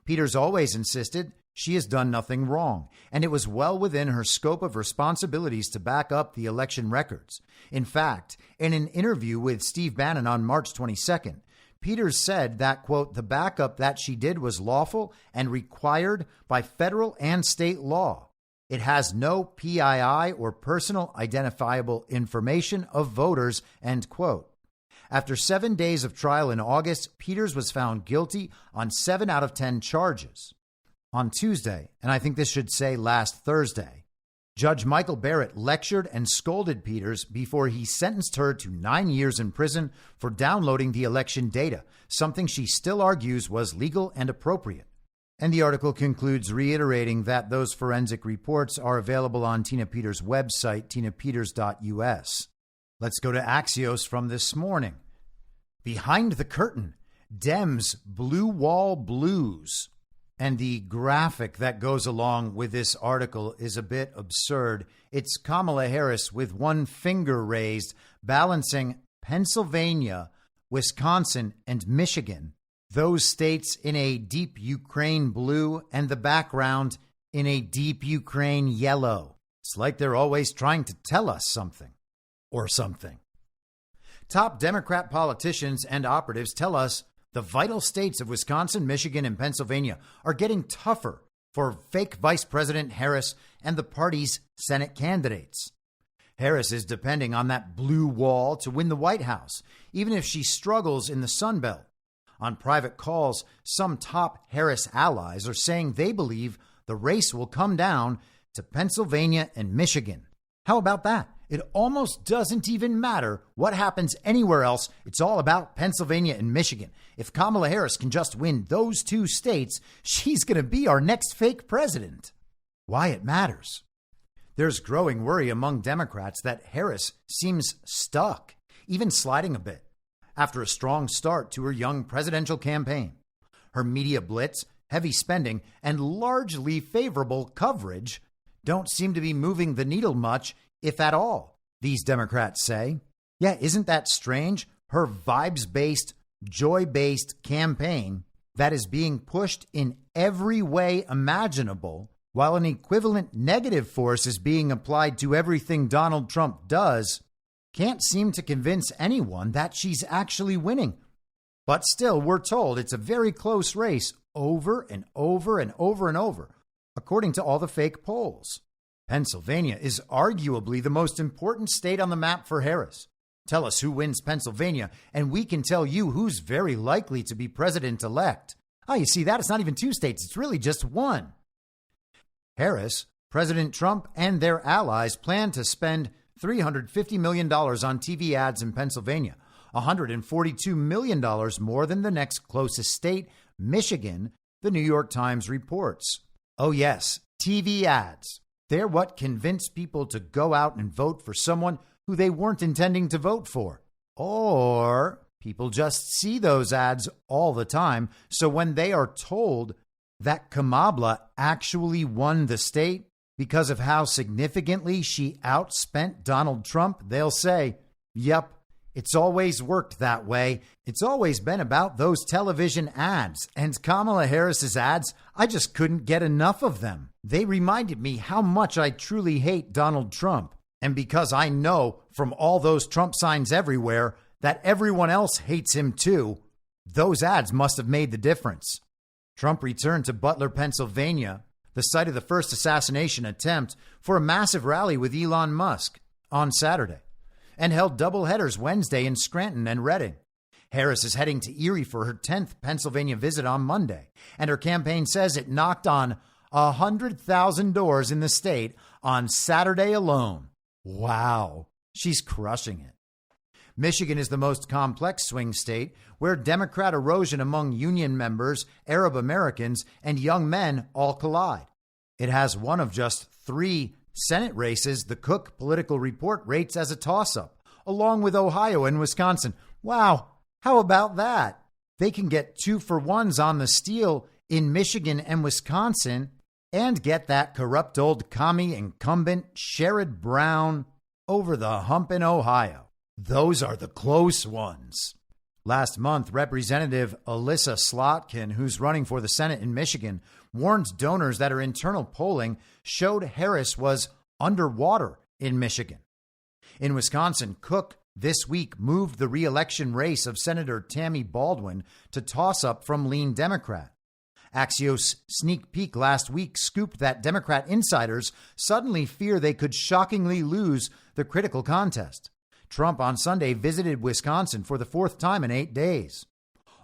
Peters always insisted she has done nothing wrong, and it was well within her scope of responsibilities to back up the election records. In fact, in an interview with Steve Bannon on March 22nd, Peters said that, quote, the backup that she did was lawful and required by federal and state law. It has no PII or personal identifiable information of voters, end quote. After 7 days of trial in August, Peters was found guilty on 7 out of 10 charges. On Tuesday, and I think this should say last Thursday, Judge Michael Barrett lectured and scolded Peters before he sentenced her to 9 years in prison for downloading the election data, something she still argues was legal and appropriate. And the article concludes reiterating that those forensic reports are available on Tina Peters' website, tinapeters.us. Let's go to Axios from this morning. Behind the curtain, Dems blue wall blues. And the graphic that goes along with this article is a bit absurd. It's Kamala Harris with one finger raised, balancing Pennsylvania, Wisconsin, and Michigan, those states in a deep Ukraine blue and the background in a deep Ukraine yellow. It's like they're always trying to tell us something or something. Top Democrat politicians and operatives tell us the vital states of Wisconsin, Michigan, and Pennsylvania are getting tougher for fake Vice President Harris and the party's Senate candidates. Harris is depending on that blue wall to win the White House, even if she struggles in the Sun Belt. On private calls, some top Harris allies are saying they believe the race will come down to Pennsylvania and Michigan. How about that? It almost doesn't even matter what happens anywhere else. It's all about Pennsylvania and Michigan. If Kamala Harris can just win those two states, she's going to be our next fake president. Why it matters. There's growing worry among Democrats that Harris seems stuck, even sliding a bit, after a strong start to her young presidential campaign. Her media blitz, heavy spending, and largely favorable coverage don't seem to be moving the needle much, if at all, these Democrats say. Yeah, isn't that strange? Her vibes-based, joy-based campaign that is being pushed in every way imaginable, while an equivalent negative force is being applied to everything Donald Trump does, can't seem to convince anyone that she's actually winning. But still, we're told it's a very close race over and over and over and over, according to all the fake polls. Pennsylvania is arguably the most important state on the map for Harris. Tell us who wins Pennsylvania, and we can tell you who's very likely to be president-elect. Oh, you see that? It's not even 2 states. It's really just 1. Harris, President Trump, and their allies plan to spend $350 million on TV ads in Pennsylvania, $142 million more than the next closest state, Michigan, the New York Times reports. Oh, yes, TV ads. They're what convince people to go out and vote for someone who they weren't intending to vote for. Or people just see those ads all the time, so when they are told that Kamala actually won the state because of how significantly she outspent Donald Trump, they'll say, yep, it's always worked that way. It's always been about those television ads. And Kamala Harris's ads, I just couldn't get enough of them. They reminded me how much I truly hate Donald Trump. And because I know from all those Trump signs everywhere that everyone else hates him too, those ads must have made the difference. Trump returned to Butler, Pennsylvania, the site of the first assassination attempt, for a massive rally with Elon Musk on Saturday, and held double headers Wednesday in Scranton and Reading. Harris is heading to Erie for her 10th Pennsylvania visit on Monday, and her campaign says it knocked on 100,000 doors in the state on Saturday alone. Wow, she's crushing it. Michigan is the most complex swing state, where Democrat erosion among union members, Arab Americans, and young men all collide. It has one of just 3 Senate races the Cook Political Report rates as a toss-up, along with Ohio and Wisconsin. Wow, how about that? They can get 2-for-1s on the steal in Michigan and Wisconsin and get that corrupt old commie incumbent Sherrod Brown over the hump in Ohio. Those are the close ones. Last month, Representative Alyssa Slotkin, who's running for the Senate in Michigan, warned donors that her internal polling showed Harris was underwater in Michigan. In Wisconsin, Cook this week moved the re-election race of Senator Tammy Baldwin to toss-up from lean Democrat. Axios sneak peek last week scooped that Democrat insiders suddenly fear they could shockingly lose the critical contest. Trump on Sunday visited Wisconsin for the 4th time in 8 days.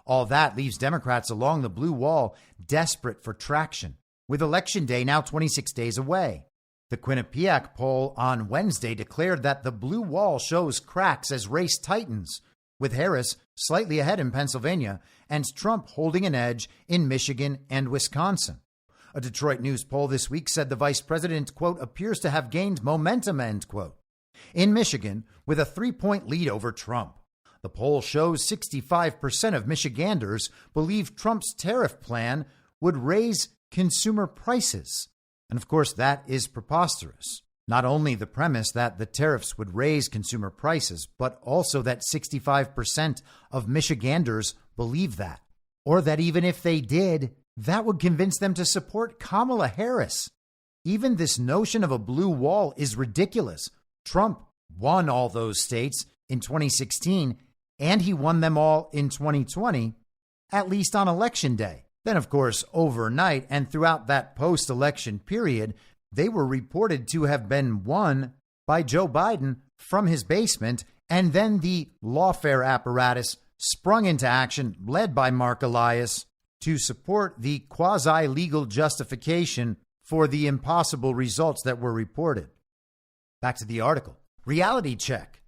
All that leaves Democrats along the blue wall desperate for traction, with Election Day now 26 days away. The Quinnipiac poll on Wednesday declared that the blue wall shows cracks as race tightens, with Harris slightly ahead in Pennsylvania and Trump holding an edge in Michigan and Wisconsin. A Detroit News poll this week said the vice president, quote, appears to have gained momentum, end quote. In Michigan, with a 3-point lead over Trump, the poll shows 65% of Michiganders believe Trump's tariff plan would raise consumer prices. And of course, that is preposterous. Not only the premise that the tariffs would raise consumer prices, but also that 65% of Michiganders believe that. Or that even if they did, that would convince them to support Kamala Harris. Even this notion of a blue wall is ridiculous. Trump won all those states in 2016, and he won them all in 2020, at least on Election Day. Then, of course, overnight and throughout that post-election period, they were reported to have been won by Joe Biden from his basement, and then the lawfare apparatus sprung into action, led by Mark Elias, to support the quasi-legal justification for the impossible results that were reported. Back to the article. Reality check.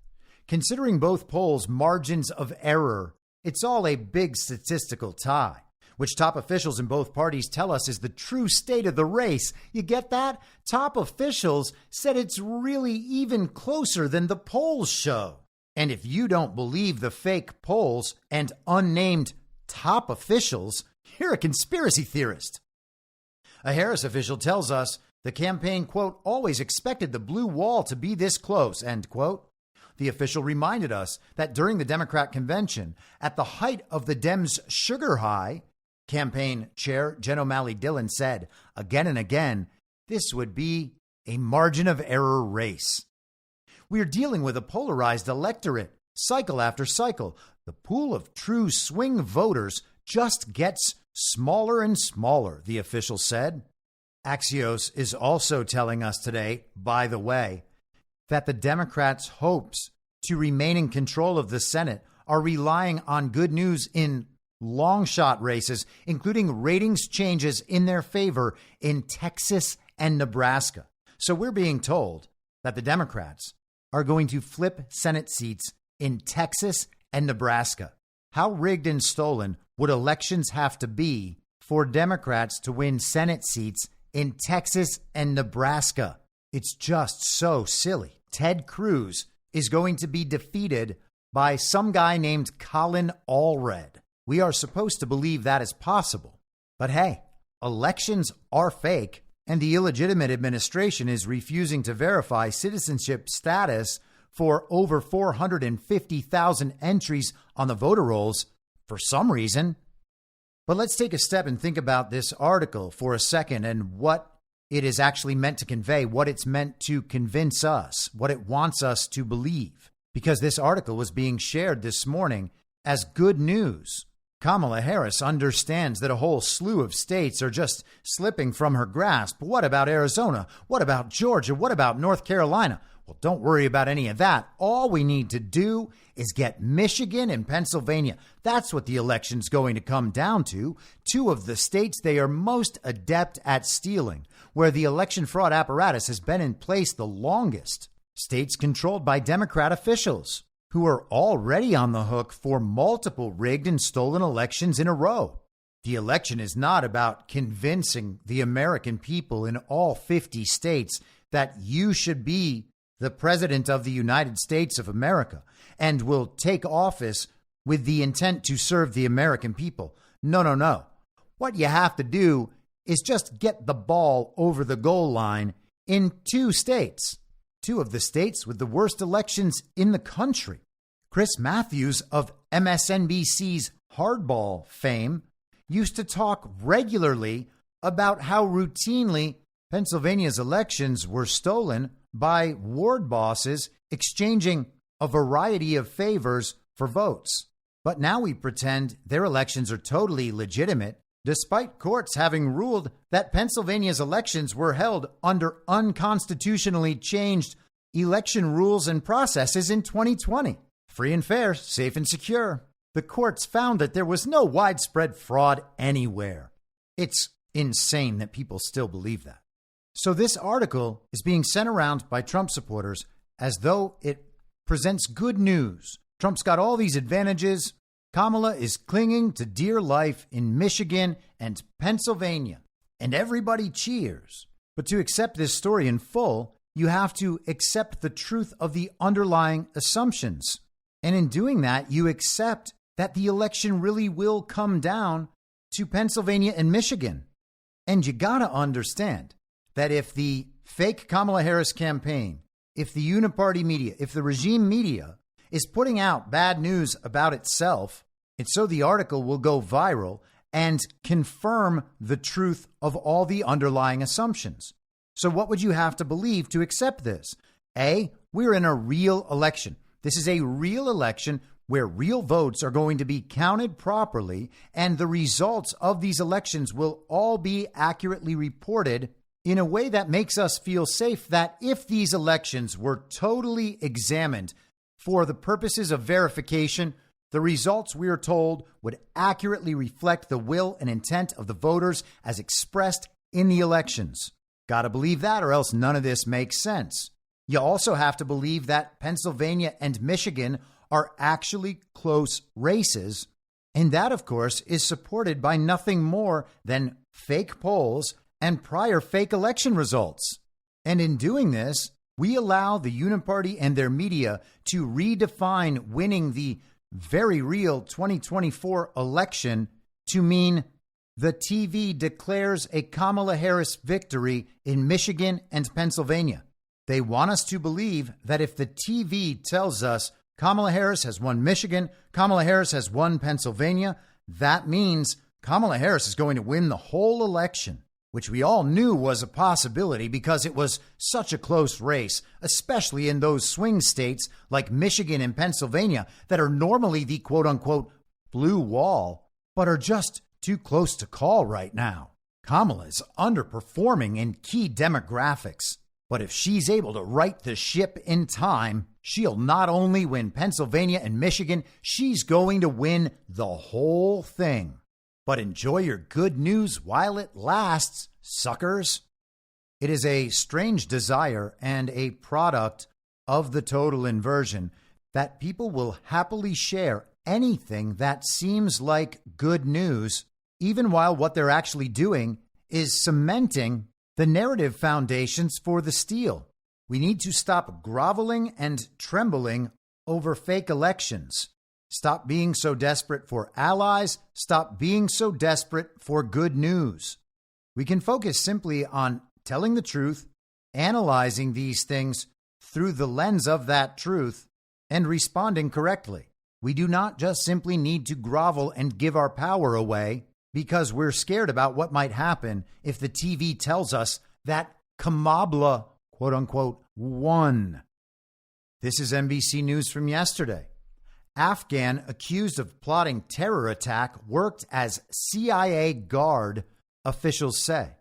Considering both polls' margins of error, it's all a big statistical tie, which top officials in both parties tell us is the true state of the race. You get that? Top officials said it's really even closer than the polls show. And if you don't believe the fake polls and unnamed top officials, you're a conspiracy theorist. A Harris official tells us the campaign, quote, always expected the blue wall to be this close, end quote. The official reminded us that during the Democrat convention, at the height of the Dems' sugar high, campaign chair Jen O'Malley Dillon said again and again, this would be a margin of error race. We are dealing with a polarized electorate, cycle after cycle. The pool of true swing voters just gets smaller and smaller, the official said. Axios is also telling us today, by the way, that the Democrats' hopes to remain in control of the Senate are relying on good news in long shot races, including ratings changes in their favor in Texas and Nebraska. So we're being told that the Democrats are going to flip Senate seats in Texas and Nebraska. How rigged and stolen would elections have to be for Democrats to win Senate seats in Texas and Nebraska? It's just so silly. Ted Cruz is going to be defeated by some guy named Colin Allred. We are supposed to believe that is possible. But hey, elections are fake, and the illegitimate administration is refusing to verify citizenship status for over 450,000 entries on the voter rolls for some reason. But let's take a step and think about this article for a second and what it is actually meant to convey, what it's meant to convince us, what it wants us to believe. Because this article was being shared this morning as good news. Kamala Harris understands that a whole slew of states are just slipping from her grasp. What about Arizona? What about Georgia? What about North Carolina? Well, don't worry about any of that. All we need to do is get Michigan and Pennsylvania. That's what the election's going to come down to. Two of the states they are most adept at stealing, where the election fraud apparatus has been in place the longest. States controlled by Democrat officials who are already on the hook for multiple rigged and stolen elections in a row. The election is not about convincing the American people in all 50 states that you should be the president of the United States of America and will take office with the intent to serve the American people. No. What you have to do is just get the ball over the goal line in two states. Two of the states with the worst elections in the country. Chris Matthews of MSNBC's Hardball fame used to talk regularly about how routinely Pennsylvania's elections were stolen by ward bosses exchanging a variety of favors for votes. But now we pretend their elections are totally legitimate, despite courts having ruled that Pennsylvania's elections were held under unconstitutionally changed election rules and processes in 2020. Free and fair, safe and secure. The courts found that there was no widespread fraud anywhere. It's insane that people still believe that. So this article is being sent around by Trump supporters as though it presents good news. Trump's got all these advantages. Kamala is clinging to dear life in Michigan and Pennsylvania, and everybody cheers. But to accept this story in full, you have to accept the truth of the underlying assumptions. And in doing that, you accept that the election really will come down to Pennsylvania and Michigan. And you got to understand that if the fake Kamala Harris campaign, if the uniparty media, if the regime media is putting out bad news about itself, it's so the article will go viral and confirm the truth of all the underlying assumptions. So what would you have to believe to accept this? A, we're in a real election. This is a real election where real votes are going to be counted properly, and the results of these elections will all be accurately reported in a way that makes us feel safe that if these elections were totally examined for the purposes of verification, the results, we are told, would accurately reflect the will and intent of the voters as expressed in the elections. Got to believe that, or else none of this makes sense. You also have to believe that Pennsylvania and Michigan are actually close races. And that, of course, is supported by nothing more than fake polls and prior fake election results. And in doing this, we allow the uniparty and their media to redefine winning the very real 2024 election to mean the TV declares a Kamala Harris victory in Michigan and Pennsylvania. They want us to believe that if the TV tells us Kamala Harris has won Michigan, Kamala Harris has won Pennsylvania, that means Kamala Harris is going to win the whole election, which we all knew was a possibility because it was such a close race, especially in those swing states like Michigan and Pennsylvania that are normally the quote-unquote blue wall, but are just too close to call right now. Kamala is underperforming in key demographics, but if she's able to right the ship in time, she'll not only win Pennsylvania and Michigan, she's going to win the whole thing. But enjoy your good news while it lasts, suckers. It is a strange desire and a product of the total inversion that people will happily share anything that seems like good news, even while what they're actually doing is cementing the narrative foundations for the steal. We need to stop groveling and trembling over fake elections. Stop being so desperate for allies. Stop being so desperate for good news. We can focus simply on telling the truth, analyzing these things through the lens of that truth, and responding correctly. We do not just simply need to grovel and give our power away because we're scared about what might happen if the TV tells us that Kamala, quote unquote, won. This is NBC News from yesterday. Afghan accused of plotting terror attack worked as CIA guard, officials say.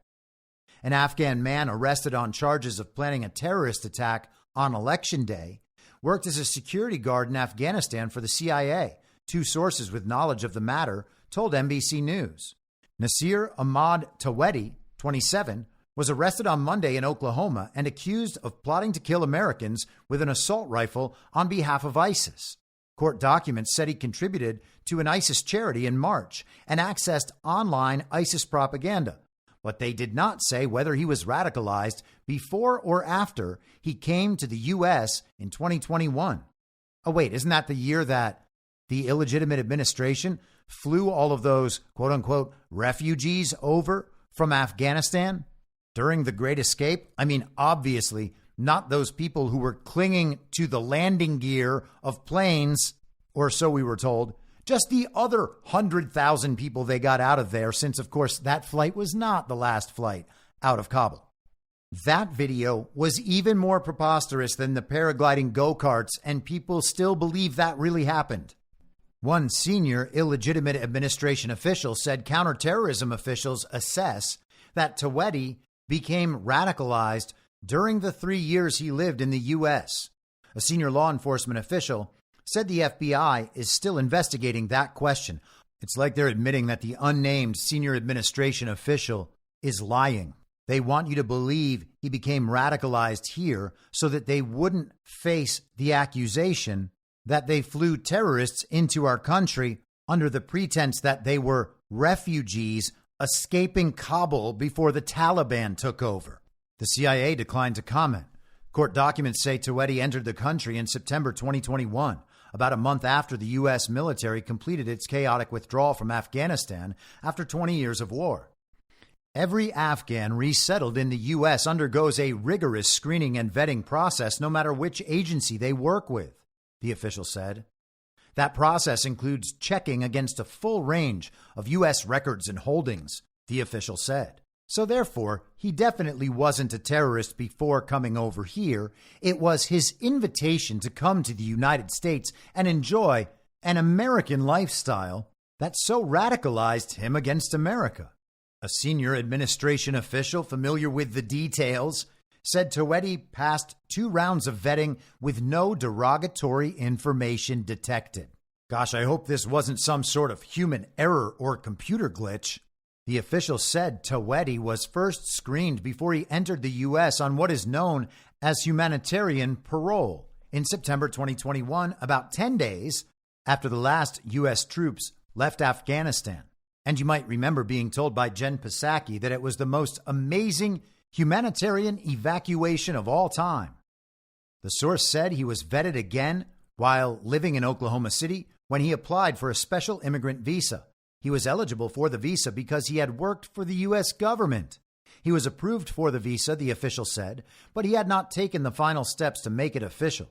An Afghan man arrested on charges of planning a terrorist attack on Election Day worked as a security guard in Afghanistan for the CIA, two sources with knowledge of the matter told NBC News. Nasir Ahmad Tawedi, 27, was arrested on Monday in Oklahoma and accused of plotting to kill Americans with an assault rifle on behalf of ISIS. Court documents said he contributed to an ISIS charity in March and accessed online ISIS propaganda, but they did not say whether he was radicalized before or after he came to the U.S. in 2021. Oh, wait, isn't that the year that the illegitimate administration flew all of those quote-unquote refugees over from Afghanistan during the Great Escape? I mean, obviously, not those people who were clinging to the landing gear of planes, or so we were told, just the other 100,000 people they got out of there, since, of course, that flight was not the last flight out of Kabul. That video was even more preposterous than the paragliding go-karts, and people still believe that really happened. One senior illegitimate administration official said counterterrorism officials assess that Tawedi became radicalized during the 3 years he lived in the U.S. A senior law enforcement official said the FBI is still investigating that question. It's like they're admitting that the unnamed senior administration official is lying. They want you to believe he became radicalized here so that they wouldn't face the accusation that they flew terrorists into our country under the pretense that they were refugees escaping Kabul before the Taliban took over. The CIA declined to comment. Court documents say Tawedi entered the country in September 2021, about a month after the U.S. military completed its chaotic withdrawal from Afghanistan after 20 years of war. Every Afghan resettled in the U.S. undergoes a rigorous screening and vetting process, no matter which agency they work with, the official said. That process includes checking against a full range of U.S. records and holdings, the official said. So therefore, he definitely wasn't a terrorist before coming over here. It was his invitation to come to the United States and enjoy an American lifestyle that so radicalized him against America. A senior administration official familiar with the details said Tawedi passed 2 rounds of vetting with no derogatory information detected. Gosh, I hope this wasn't some sort of human error or computer glitch. The official said Tawedi was first screened before he entered the U.S. on what is known as humanitarian parole in September 2021, about 10 days after the last U.S. troops left Afghanistan. And you might remember being told by Jen Psaki that it was the most amazing humanitarian evacuation of all time. The source said he was vetted again while living in Oklahoma City when he applied for a special immigrant visa. He was eligible for the visa because he had worked for the U.S. government. He was approved for the visa, the official said, but he had not taken the final steps to make it official.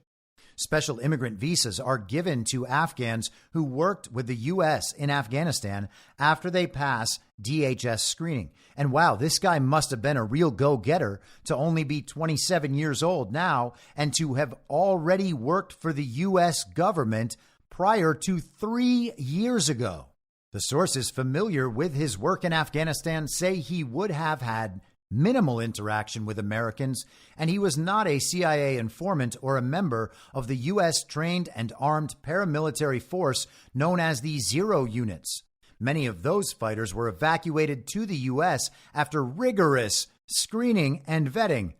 Special immigrant visas are given to Afghans who worked with the U.S. in Afghanistan after they pass DHS screening. And wow, this guy must have been a real go-getter to only be 27 years old now and to have already worked for the U.S. government prior to 3 years ago. The sources familiar with his work in Afghanistan say he would have had minimal interaction with Americans, and he was not a CIA informant or a member of the U.S. trained and armed paramilitary force known as the Zero Units. Many of those fighters were evacuated to the U.S. after rigorous screening and vetting.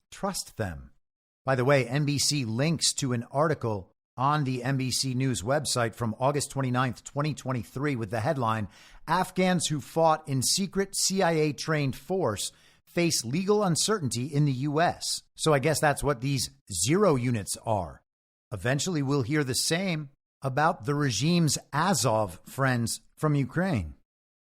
Trust them. By the way, NBC links to an article on the NBC News website from August 29th, 2023, with the headline, Afghans who fought in secret CIA-trained force face legal uncertainty in the U.S. So I guess that's what these Zero Units are. Eventually, we'll hear the same about the regime's Azov friends from Ukraine.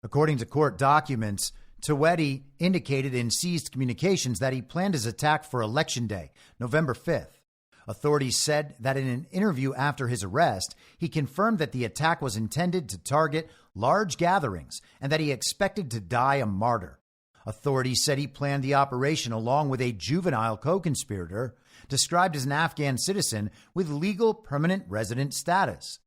According to court documents, Tawedi indicated in seized communications that he planned his attack for Election Day, November 5th. Authorities said that in an interview after his arrest, he confirmed that the attack was intended to target large gatherings and that he expected to die a martyr. Authorities said he planned the operation along with a juvenile co-conspirator described as an Afghan citizen with legal permanent resident status.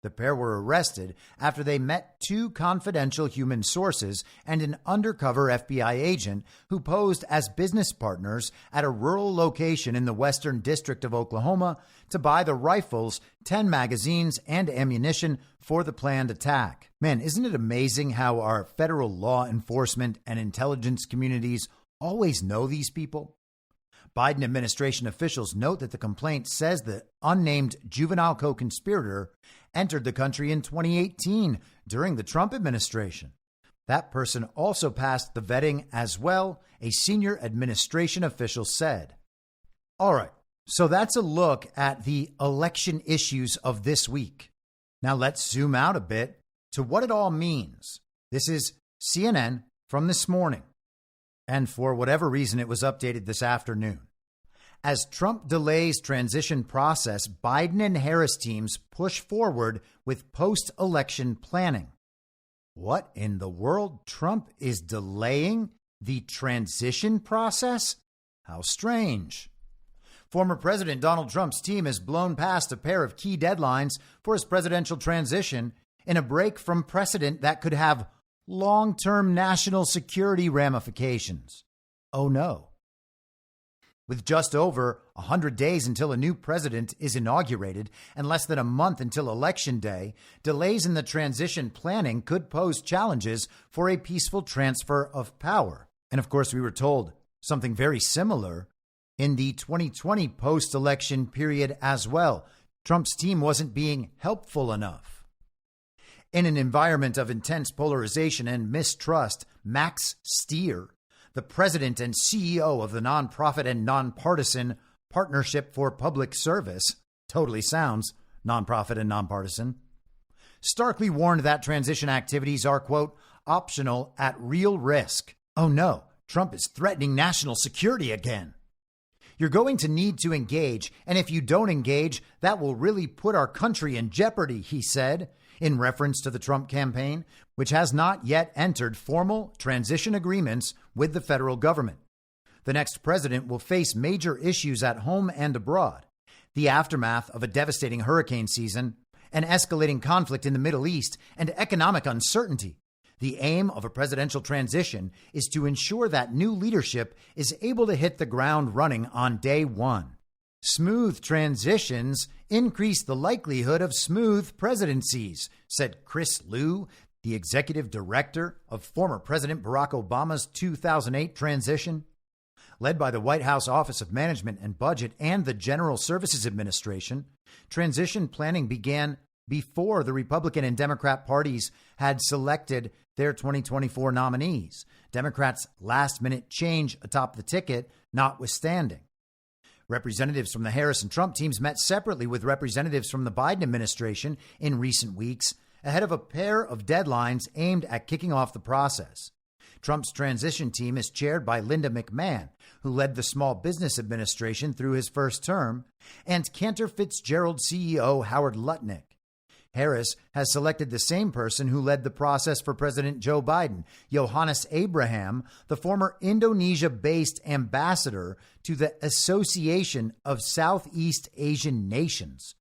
The pair were arrested after they met two confidential human sources and an undercover FBI agent who posed as business partners at a rural location in the Western District of Oklahoma to buy the rifles, 10 magazines, and ammunition for the planned attack. Man, isn't it amazing how our federal law enforcement and intelligence communities always know these people? Biden administration officials note that the complaint says the unnamed juvenile co-conspirator entered the country in 2018 during the Trump administration. That person also passed the vetting as well, a senior administration official said. All right, so that's a look at the election issues of this week. Now let's zoom out a bit to what it all means. This is CNN from this morning, and for whatever reason, it was updated this afternoon. As Trump delays transition process, Biden and Harris teams push forward with post-election planning. What in the world? Trump is delaying the transition process? How strange. Former President Donald Trump's team has blown past a pair of key deadlines for his presidential transition in a break from precedent that could have long-term national security ramifications. Oh no. With just over 100 days until a new president is inaugurated and less than a month until Election Day, delays in the transition planning could pose challenges for a peaceful transfer of power. And of course, we were told something very similar in the 2020 post-election period as well. Trump's team wasn't being helpful enough. In an environment of intense polarization and mistrust, Max Stier, the president and CEO of the nonprofit and nonpartisan Partnership for Public Service, totally sounds nonprofit and nonpartisan, starkly warned that transition activities are, quote, optional at real risk. Oh no, Trump is threatening national security again. You're going to need to engage, and if you don't engage, that will really put our country in jeopardy, he said, in reference to the Trump campaign, which has not yet entered formal transition agreements with the federal government. The next president will face major issues at home and abroad: the aftermath of a devastating hurricane season, an escalating conflict in the Middle East, and economic uncertainty. The aim of a presidential transition is to ensure that new leadership is able to hit the ground running on day one. Smooth transitions increase the likelihood of smooth presidencies, said Chris Liu, the executive director of former President Barack Obama's 2008 transition. Led by the White House Office of Management and Budget and the General Services Administration, transition planning began before the Republican and Democrat parties had selected their 2024 nominees, Democrats' last-minute change atop the ticket notwithstanding. Representatives from the Harris and Trump teams met separately with representatives from the Biden administration in recent weeks ahead of a pair of deadlines aimed at kicking off the process. Trump's transition team is chaired by Linda McMahon, who led the Small Business Administration through his first term, and Cantor Fitzgerald CEO Howard Lutnick. Harris has selected the same person who led the process for President Joe Biden, Johannes Abraham, the former Indonesia-based ambassador to the Association of Southeast Asian Nations.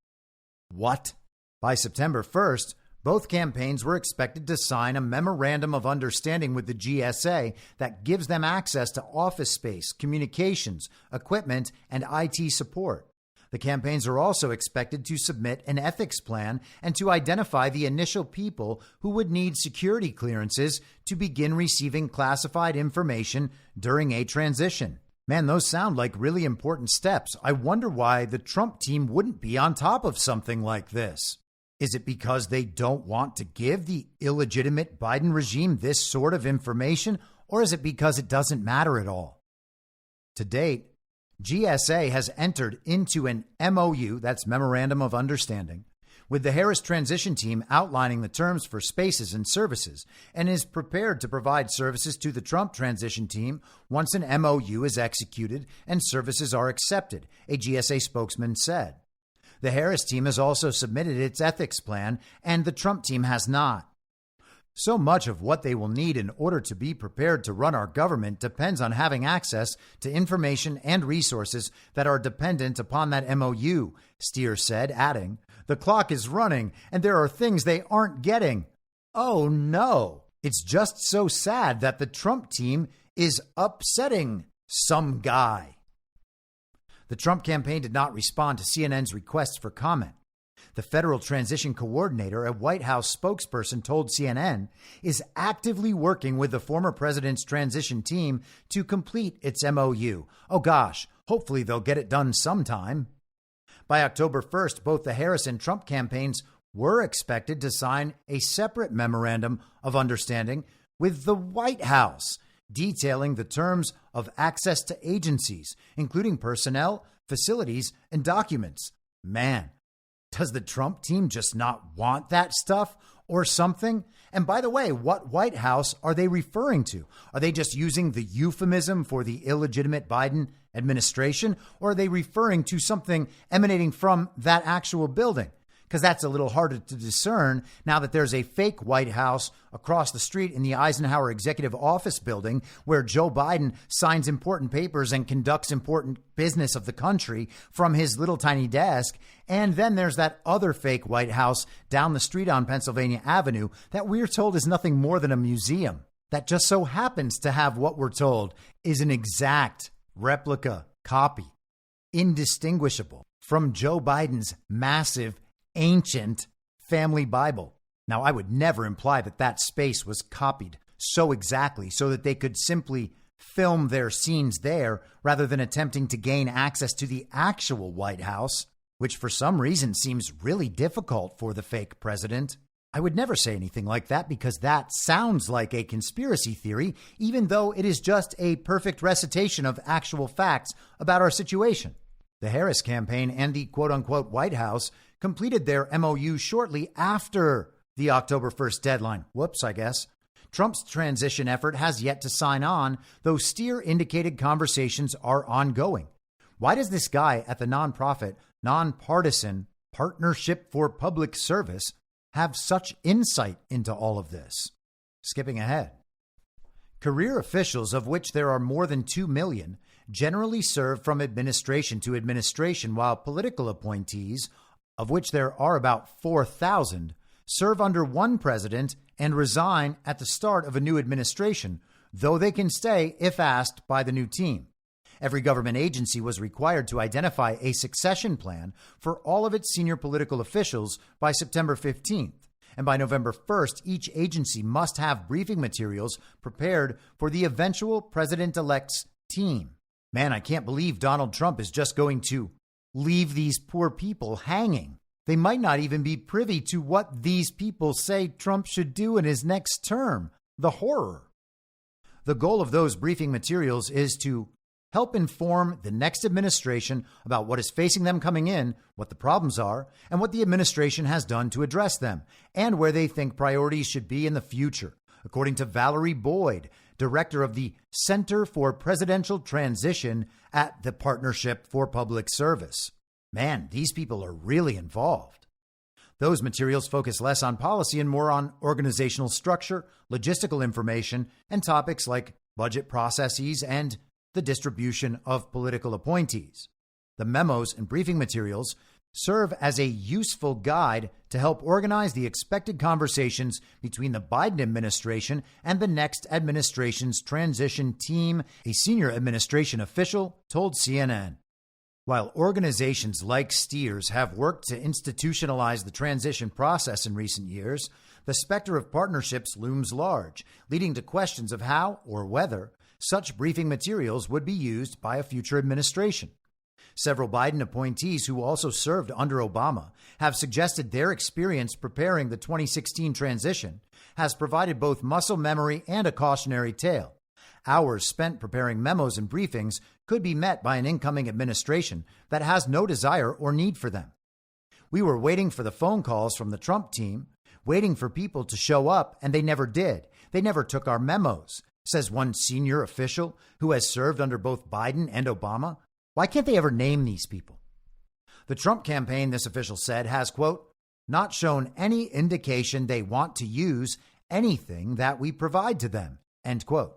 What? By September 1st, both campaigns were expected to sign a memorandum of understanding with the GSA that gives them access to office space, communications, equipment, and IT support. The campaigns are also expected to submit an ethics plan and to identify the initial people who would need security clearances to begin receiving classified information during a transition. Man, those sound like really important steps. I wonder why the Trump team wouldn't be on top of something like this. Is it because they don't want to give the illegitimate Biden regime this sort of information, or is it because it doesn't matter at all? To date, GSA has entered into an MOU, that's Memorandum of Understanding, with the Harris transition team outlining the terms for spaces and services, and is prepared to provide services to the Trump transition team once an MOU is executed and services are accepted, a GSA spokesman said. The Harris team has also submitted its ethics plan, and the Trump team has not. So much of what they will need in order to be prepared to run our government depends on having access to information and resources that are dependent upon that MOU, Steer said, adding, "The clock is running and there are things they aren't getting." Oh no, it's just so sad that the Trump team is upsetting some guy. The Trump campaign did not respond to CNN's requests for comment. The federal transition coordinator, a White House spokesperson, told CNN, is actively working with the former president's transition team to complete its MOU. Oh gosh, hopefully they'll get it done sometime. By October 1st, both the Harris and Trump campaigns were expected to sign a separate memorandum of understanding with the White House, detailing the terms of access to agencies, including personnel, facilities, and documents. Man, does the Trump team just not want that stuff or something? And by the way, what White House are they referring to? Are they just using the euphemism for the illegitimate Biden administration, or are they referring to something emanating from that actual building? Because that's a little harder to discern now that there's a fake White House across the street in the Eisenhower Executive Office building where Joe Biden signs important papers and conducts important business of the country from his little tiny desk. And then there's that other fake White House down the street on Pennsylvania Avenue that we're told is nothing more than a museum that just so happens to have what we're told is an exact replica copy, indistinguishable from Joe Biden's massive ancient family Bible. Now, I would never imply that that space was copied so exactly so that they could simply film their scenes there rather than attempting to gain access to the actual White House, which for some reason seems really difficult for the fake president. I would never say anything like that because that sounds like a conspiracy theory, even though it is just a perfect recitation of actual facts about our situation. The Harris campaign and the quote-unquote White House completed their MOU shortly after the October 1st deadline. Whoops, I guess. Trump's transition effort has yet to sign on, though Steer indicated conversations are ongoing. Why does this guy at the nonprofit, nonpartisan Partnership for Public Service have such insight into all of this? Skipping ahead. Career officials, of which there are more than 2 million, generally serve from administration to administration, while political appointees, of which there are about 4,000, serve under one president and resign at the start of a new administration, though they can stay if asked by the new team. Every government agency was required to identify a succession plan for all of its senior political officials by September 15th. And by November 1st, each agency must have briefing materials prepared for the eventual president-elect's team. Man, I can't believe Donald Trump is just going to leave these poor people hanging. They might not even be privy to what these people say Trump should do in his next term. The horror. The goal of those briefing materials is to help inform the next administration about what is facing them coming in, what the problems are, and what the administration has done to address them, and where they think priorities should be in the future. According to Valerie Boyd, director of the Center for Presidential Transition at the Partnership for Public Service. Man, these people are really involved. Those materials focus less on policy and more on organizational structure, logistical information, and topics like budget processes and the distribution of political appointees. The memos and briefing materials serve as a useful guide to help organize the expected conversations between the Biden administration and the next administration's transition team, a senior administration official told CNN. While organizations like Steers have worked to institutionalize the transition process in recent years, the specter of partnerships looms large, leading to questions of how or whether such briefing materials would be used by a future administration. Several Biden appointees who also served under Obama have suggested their experience preparing the 2016 transition has provided both muscle memory and a cautionary tale. Hours spent preparing memos and briefings could be met by an incoming administration that has no desire or need for them. We were waiting for the phone calls from the Trump team, waiting for people to show up, and they never did. They never took our memos, says one senior official who has served under both Biden and Obama. Why can't they ever name these people? The Trump campaign, this official said, has, quote, not shown any indication they want to use anything that we provide to them, end quote.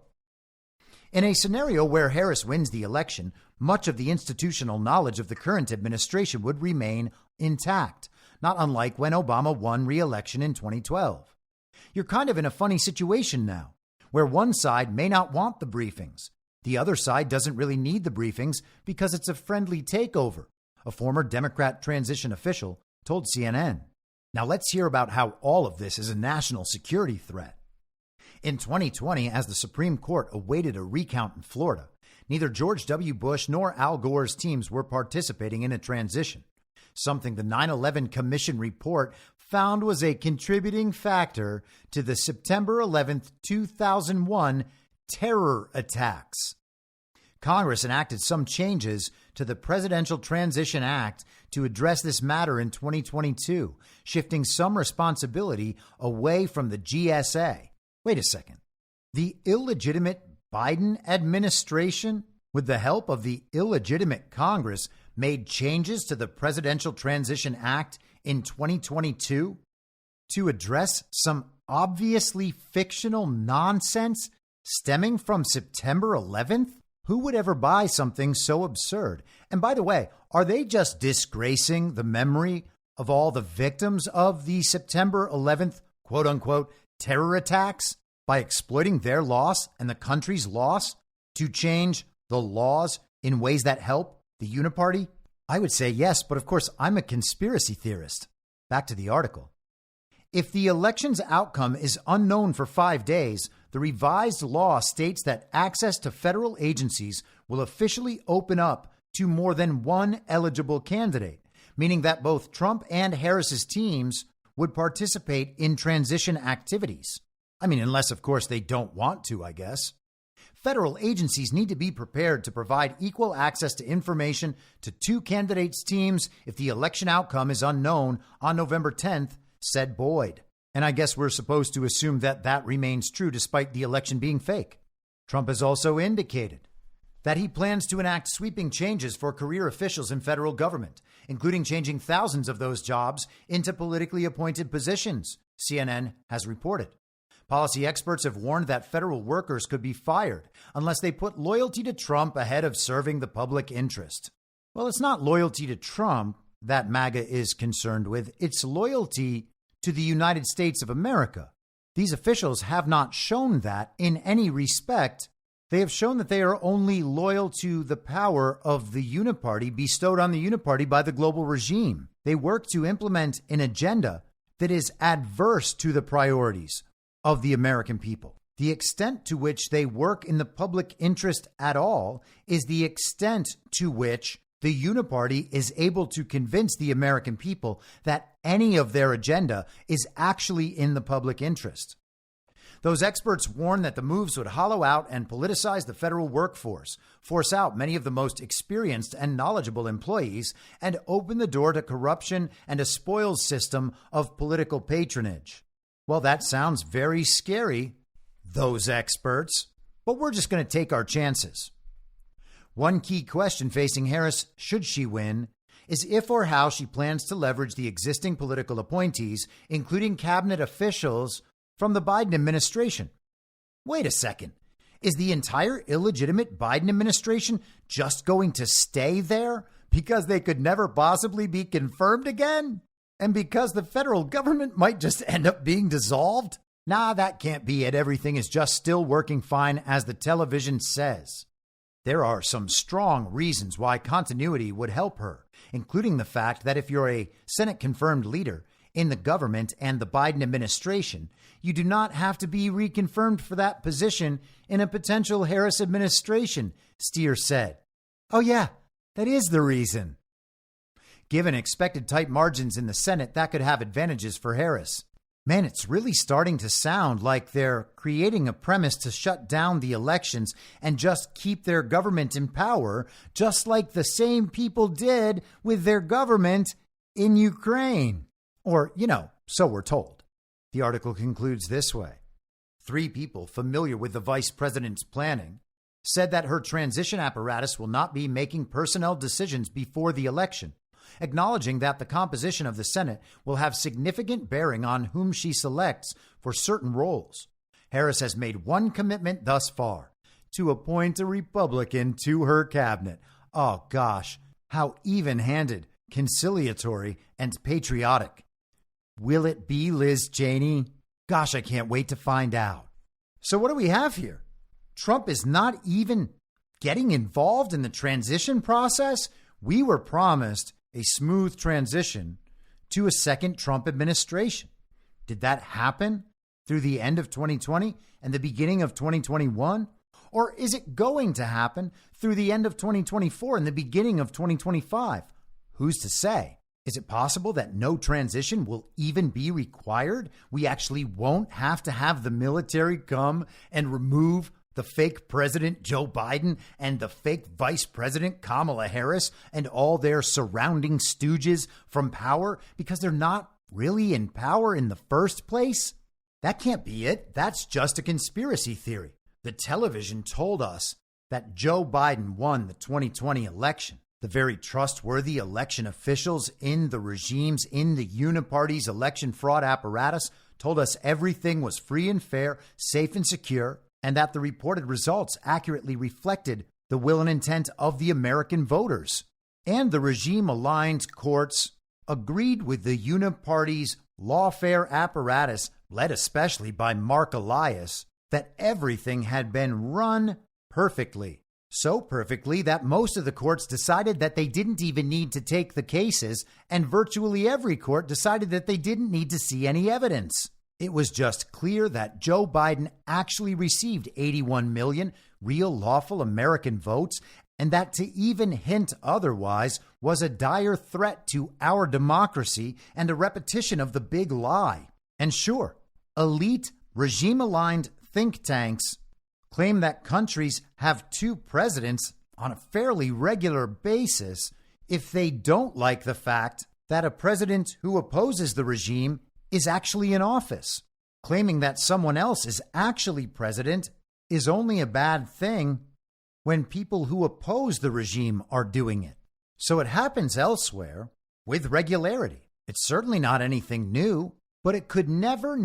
In a scenario where Harris wins the election, much of the institutional knowledge of the current administration would remain intact, not unlike when Obama won re-election in 2012. You're kind of in a funny situation now, where one side may not want the briefings. The other side doesn't really need the briefings because it's a friendly takeover, a former Democrat transition official told CNN. Now let's hear about how all of this is a national security threat. In 2020, as the Supreme Court awaited a recount in Florida, neither George W. Bush nor Al Gore's teams were participating in a transition, something the 9/11 Commission report found was a contributing factor to the September 11th, 2001 terror attacks. Congress enacted some changes to the Presidential Transition Act to address this matter in 2022, shifting some responsibility away from the GSA. Wait a second. The illegitimate Biden administration, with the help of the illegitimate Congress, made changes to the Presidential Transition Act in 2022 to address some obviously fictional nonsense stemming from September 11th? Who would ever buy something so absurd? And by the way, are they just disgracing the memory of all the victims of the September 11th, quote unquote, terror attacks by exploiting their loss and the country's loss to change the laws in ways that help the uniparty? I would say yes, but of course, I'm a conspiracy theorist. Back to the article. If the election's outcome is unknown for 5 days, the revised law states that access to federal agencies will officially open up to more than one eligible candidate, meaning that both Trump and Harris's teams would participate in transition activities. I mean, unless, of course, they don't want to, I guess. Federal agencies need to be prepared to provide equal access to information to two candidates' teams if the election outcome is unknown on November 10th, said Boyd. And I guess we're supposed to assume that that remains true despite the election being fake. Trump has also indicated that he plans to enact sweeping changes for career officials in federal government, including changing thousands of those jobs into politically appointed positions, CNN has reported. Policy experts have warned that federal workers could be fired unless they put loyalty to Trump ahead of serving the public interest. Well, it's not loyalty to Trump that MAGA is concerned with. It's loyalty to the United States of America. These officials have not shown that in any respect. They have shown that they are only loyal to the power of the uniparty bestowed on the uniparty by the global regime. They work to implement an agenda that is adverse to the priorities of the American people. The extent to which they work in the public interest at all is the extent to which the uniparty is able to convince the American people that any of their agenda is actually in the public interest. Those experts warn that the moves would hollow out and politicize the federal workforce, force out many of the most experienced and knowledgeable employees, and open the door to corruption and a spoils system of political patronage. Well, that sounds very scary, those experts. but we're just going to take our chances. One key question facing Harris, should she win, is if or how she plans to leverage the existing political appointees, including cabinet officials from the Biden administration. Wait a second. Is the entire illegitimate Biden administration just going to stay there because they could never possibly be confirmed again? And because the federal government might just end up being dissolved? Nah, that can't be it. Everything is just still working fine, as the television says. There are some strong reasons why continuity would help her, including the fact that if you're a Senate-confirmed leader in the government and the Biden administration, you do not have to be reconfirmed for that position in a potential Harris administration, Steer said. Oh yeah, that is the reason. Given expected tight margins in the Senate, that could have advantages for Harris. Man, it's really starting to sound like they're creating a premise to shut down the elections and just keep their government in power, just like the same people did with their government in Ukraine. Or, so we're told. The article concludes this way. 3 people familiar with the vice president's planning said that her transition apparatus will not be making personnel decisions before the election, acknowledging that the composition of the Senate will have significant bearing on whom she selects for certain roles. Harris has made one commitment thus far, to appoint a Republican to her cabinet. Oh gosh, how even-handed, conciliatory, and patriotic. Will it be Liz Cheney? Gosh, I can't wait to find out. So what do we have here? Trump is not even getting involved in the transition process? We were promised a smooth transition to a second Trump administration. Did that happen through the end of 2020 and the beginning of 2021? Or is it going to happen through the end of 2024 and the beginning of 2025? Who's to say? Is it possible that no transition will even be required? We actually won't have to have the military come and remove the fake President Joe Biden and the fake Vice President Kamala Harris and all their surrounding stooges from power because they're not really in power in the first place? That can't be it. That's just a conspiracy theory. The television told us that Joe Biden won the 2020 election. The very trustworthy election officials in the regimes in the uniparty's election fraud apparatus told us everything was free and fair, safe and secure, and that the reported results accurately reflected the will and intent of the American voters. And the regime-aligned courts agreed with the uniparty's lawfare apparatus, led especially by Mark Elias, that everything had been run perfectly. So perfectly that most of the courts decided that they didn't even need to take the cases, and virtually every court decided that they didn't need to see any evidence. It was just clear that Joe Biden actually received 81 million real lawful American votes, and that to even hint otherwise was a dire threat to our democracy and a repetition of the big lie. And sure, elite, regime-aligned think tanks claim that countries have 2 presidents on a fairly regular basis if they don't like the fact that a president who opposes the regime is actually in office. Claiming that someone else is actually president is only a bad thing when people who oppose the regime are doing it. So it happens elsewhere with regularity. It's certainly not anything new, but it could never,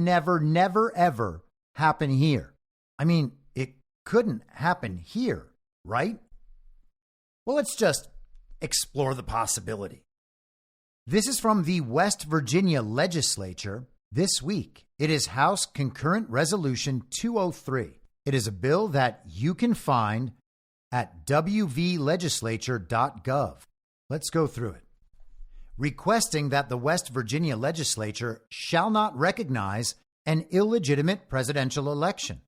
ever happen here. I mean, it couldn't happen here, right? Well, let's just explore the possibility. This is from the West Virginia legislature this week. It is House Concurrent Resolution 203. It is a bill that you can find at wvlegislature.gov. Let's go through it. Requesting that the West Virginia legislature shall not recognize an illegitimate presidential election.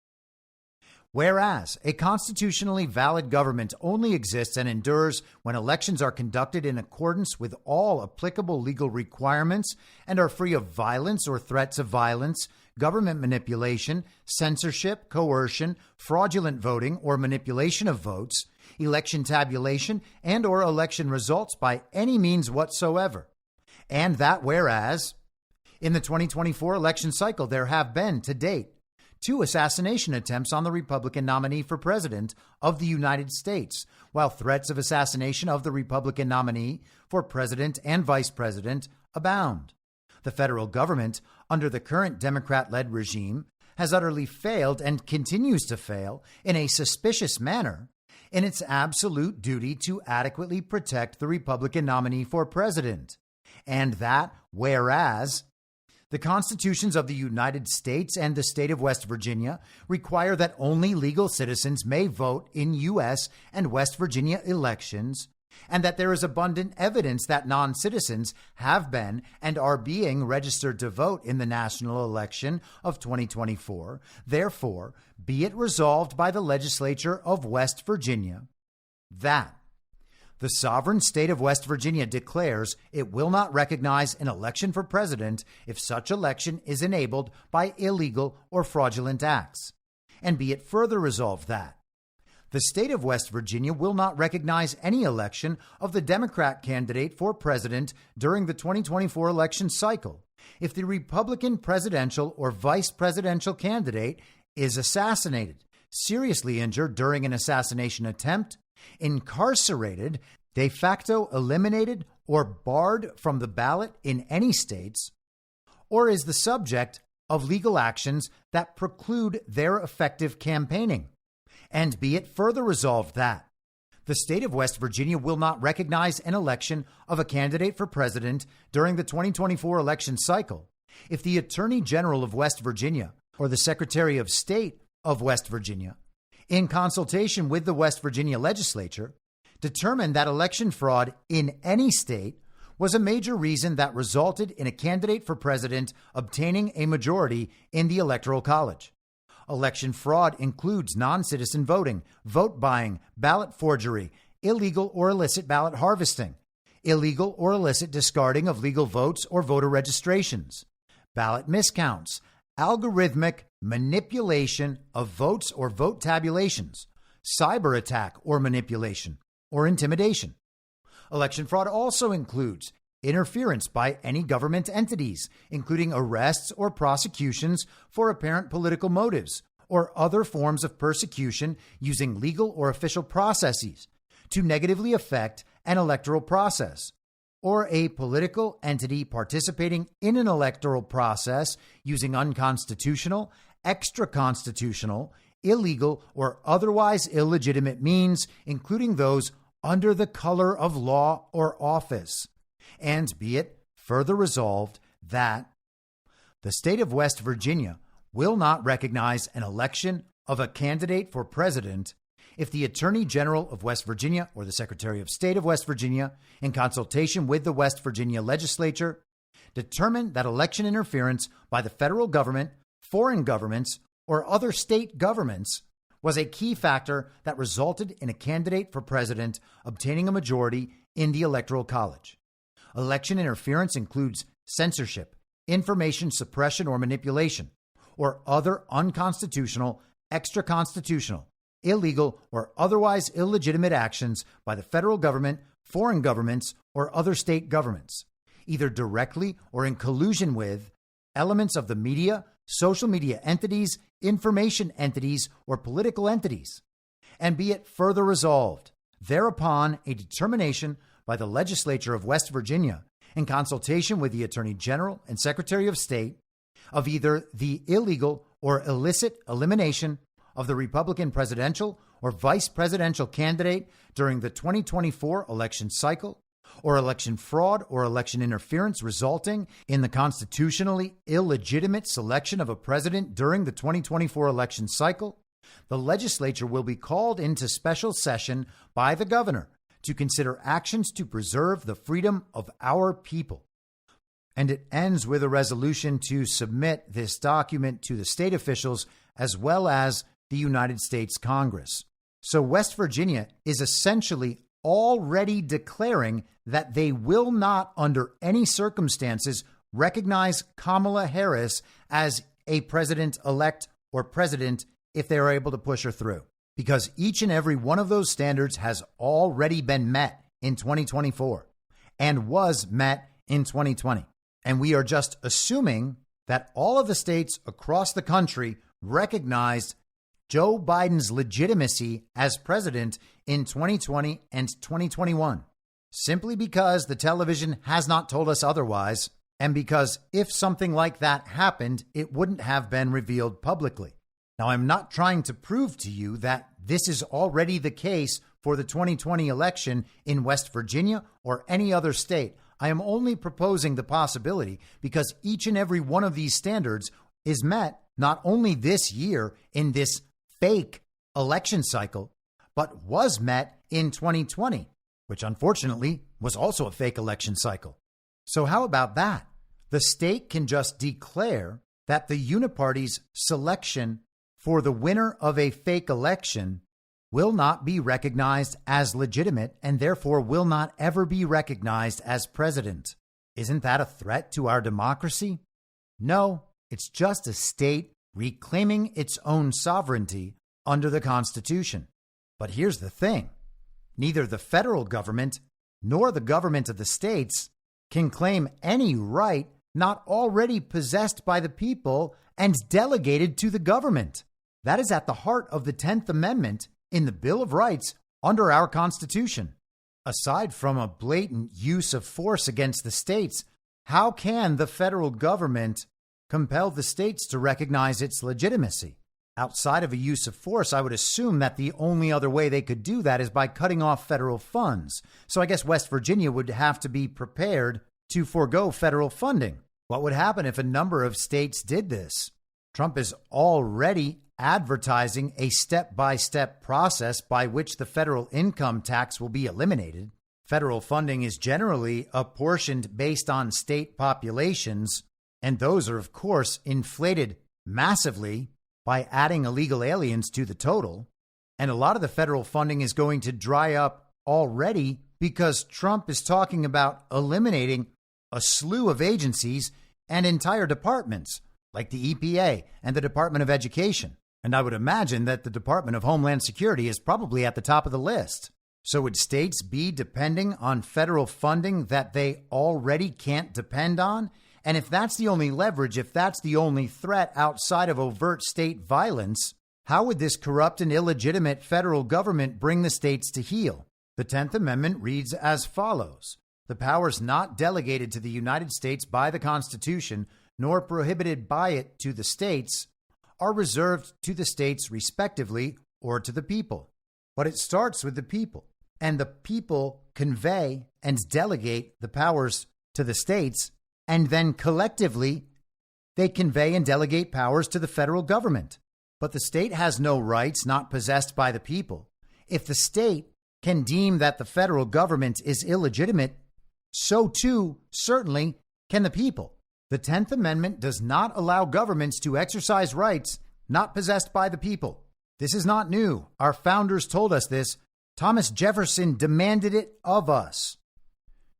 Whereas a constitutionally valid government only exists and endures when elections are conducted in accordance with all applicable legal requirements and are free of violence or threats of violence, government manipulation, censorship, coercion, fraudulent voting or manipulation of votes, election tabulation, and or election results by any means whatsoever. And that whereas in the 2024 election cycle, there have been, to date, 2 assassination attempts on the Republican nominee for president of the United States, while threats of assassination of the Republican nominee for president and vice president abound. The federal government, under the current Democrat-led regime, has utterly failed and continues to fail in a suspicious manner in its absolute duty to adequately protect the Republican nominee for president. And that, whereas the constitutions of the United States and the state of West Virginia require that only legal citizens may vote in U.S. and West Virginia elections, and that there is abundant evidence that non-citizens have been and are being registered to vote in the national election of 2024. Therefore, be it resolved by the legislature of West Virginia that the sovereign state of West Virginia declares it will not recognize an election for president if such election is enabled by illegal or fraudulent acts. And be it further resolved that the state of West Virginia will not recognize any election of the Democrat candidate for president during the 2024 election cycle if the Republican presidential or vice presidential candidate is assassinated, seriously injured during an assassination attempt, incarcerated, de facto eliminated, or barred from the ballot in any states, or is the subject of legal actions that preclude their effective campaigning. And be it further resolved that the state of West Virginia will not recognize an election of a candidate for president during the 2024 election cycle if the Attorney General of West Virginia or the Secretary of State of West Virginia, in consultation with the West Virginia legislature, determined that election fraud in any state was a major reason that resulted in a candidate for president obtaining a majority in the Electoral College. Election fraud includes non-citizen voting, vote buying, ballot forgery, illegal or illicit ballot harvesting, illegal or illicit discarding of legal votes or voter registrations, ballot miscounts, algorithmic manipulation of votes or vote tabulations, cyber attack or manipulation, or intimidation. Election fraud also includes interference by any government entities, including arrests or prosecutions for apparent political motives or other forms of persecution using legal or official processes to negatively affect an electoral process, or a political entity participating in an electoral process using unconstitutional, extra-constitutional, illegal, or otherwise illegitimate means, including those under the color of law or office. And be it further resolved that the state of West Virginia will not recognize an election of a candidate for president if the Attorney General of West Virginia or the Secretary of State of West Virginia, in consultation with the West Virginia legislature, determine that election interference by the federal government, foreign governments, or other state governments was a key factor that resulted in a candidate for president obtaining a majority in the Electoral College. Election interference includes censorship, information suppression or manipulation, or other unconstitutional, extra-constitutional, illegal, or otherwise illegitimate actions by the federal government, foreign governments, or other state governments, either directly or in collusion with elements of the media, social media entities, information entities, or political entities. And be it further resolved, thereupon a determination by the legislature of West Virginia, in consultation with the Attorney General and Secretary of State, of either the illegal or illicit elimination of the Republican presidential or vice presidential candidate during the 2024 election cycle, or election fraud or election interference resulting in the constitutionally illegitimate selection of a president during the 2024 election cycle, the legislature will be called into special session by the governor to consider actions to preserve the freedom of our people. And it ends with a resolution to submit this document to the state officials as well as the United States Congress. So West Virginia is essentially already declaring that they will not, under any circumstances, recognize Kamala Harris as a president-elect or president if they are able to push her through, because each and every one of those standards has already been met in 2024 and was met in 2020. And we are just assuming that all of the states across the country recognized Joe Biden's legitimacy as president in 2020 and 2021, simply because the television has not told us otherwise, and because if something like that happened, it wouldn't have been revealed publicly. Now, I'm not trying to prove to you that this is already the case for the 2020 election in West Virginia or any other state. I am only proposing the possibility because each and every one of these standards is met not only this year in this fake election cycle, but was met in 2020, which unfortunately was also a fake election cycle. So how about that? The state can just declare that the uniparty's selection for the winner of a fake election will not be recognized as legitimate and therefore will not ever be recognized as president. Isn't that a threat to our democracy? No, it's just a state reclaiming its own sovereignty under the Constitution. But here's the thing. Neither the federal government nor the government of the states can claim any right not already possessed by the people and delegated to the government. That is at the heart of the 10th Amendment in the Bill of Rights under our Constitution. Aside from a blatant use of force against the states, how can the federal government compel the states to recognize its legitimacy? Outside of a use of force, I would assume that the only other way they could do that is by cutting off federal funds. So I guess West Virginia would have to be prepared to forego federal funding. What would happen if a number of states did this? Trump is already advertising a step-by-step process by which the federal income tax will be eliminated. Federal funding is generally apportioned based on state populations, and those are, of course, inflated massively by adding illegal aliens to the total. And a lot of the federal funding is going to dry up already because Trump is talking about eliminating a slew of agencies and entire departments like the EPA and the Department of Education. And I would imagine that the Department of Homeland Security is probably at the top of the list. So would states be depending on federal funding that they already can't depend on? And if that's the only leverage, if that's the only threat outside of overt state violence, how would this corrupt and illegitimate federal government bring the states to heel? The 10th Amendment reads as follows. The powers not delegated to the United States by the Constitution, nor prohibited by it to the states, are reserved to the states respectively or to the people. But it starts with the people, and the people convey and delegate the powers to the states, and then collectively they convey and delegate powers to the federal government. But the state has no rights not possessed by the people. If the state can deem that the federal government is illegitimate, so too, certainly, can the people. The 10th Amendment does not allow governments to exercise rights not possessed by the people. This is not new. Our founders told us this. Thomas Jefferson demanded it of us.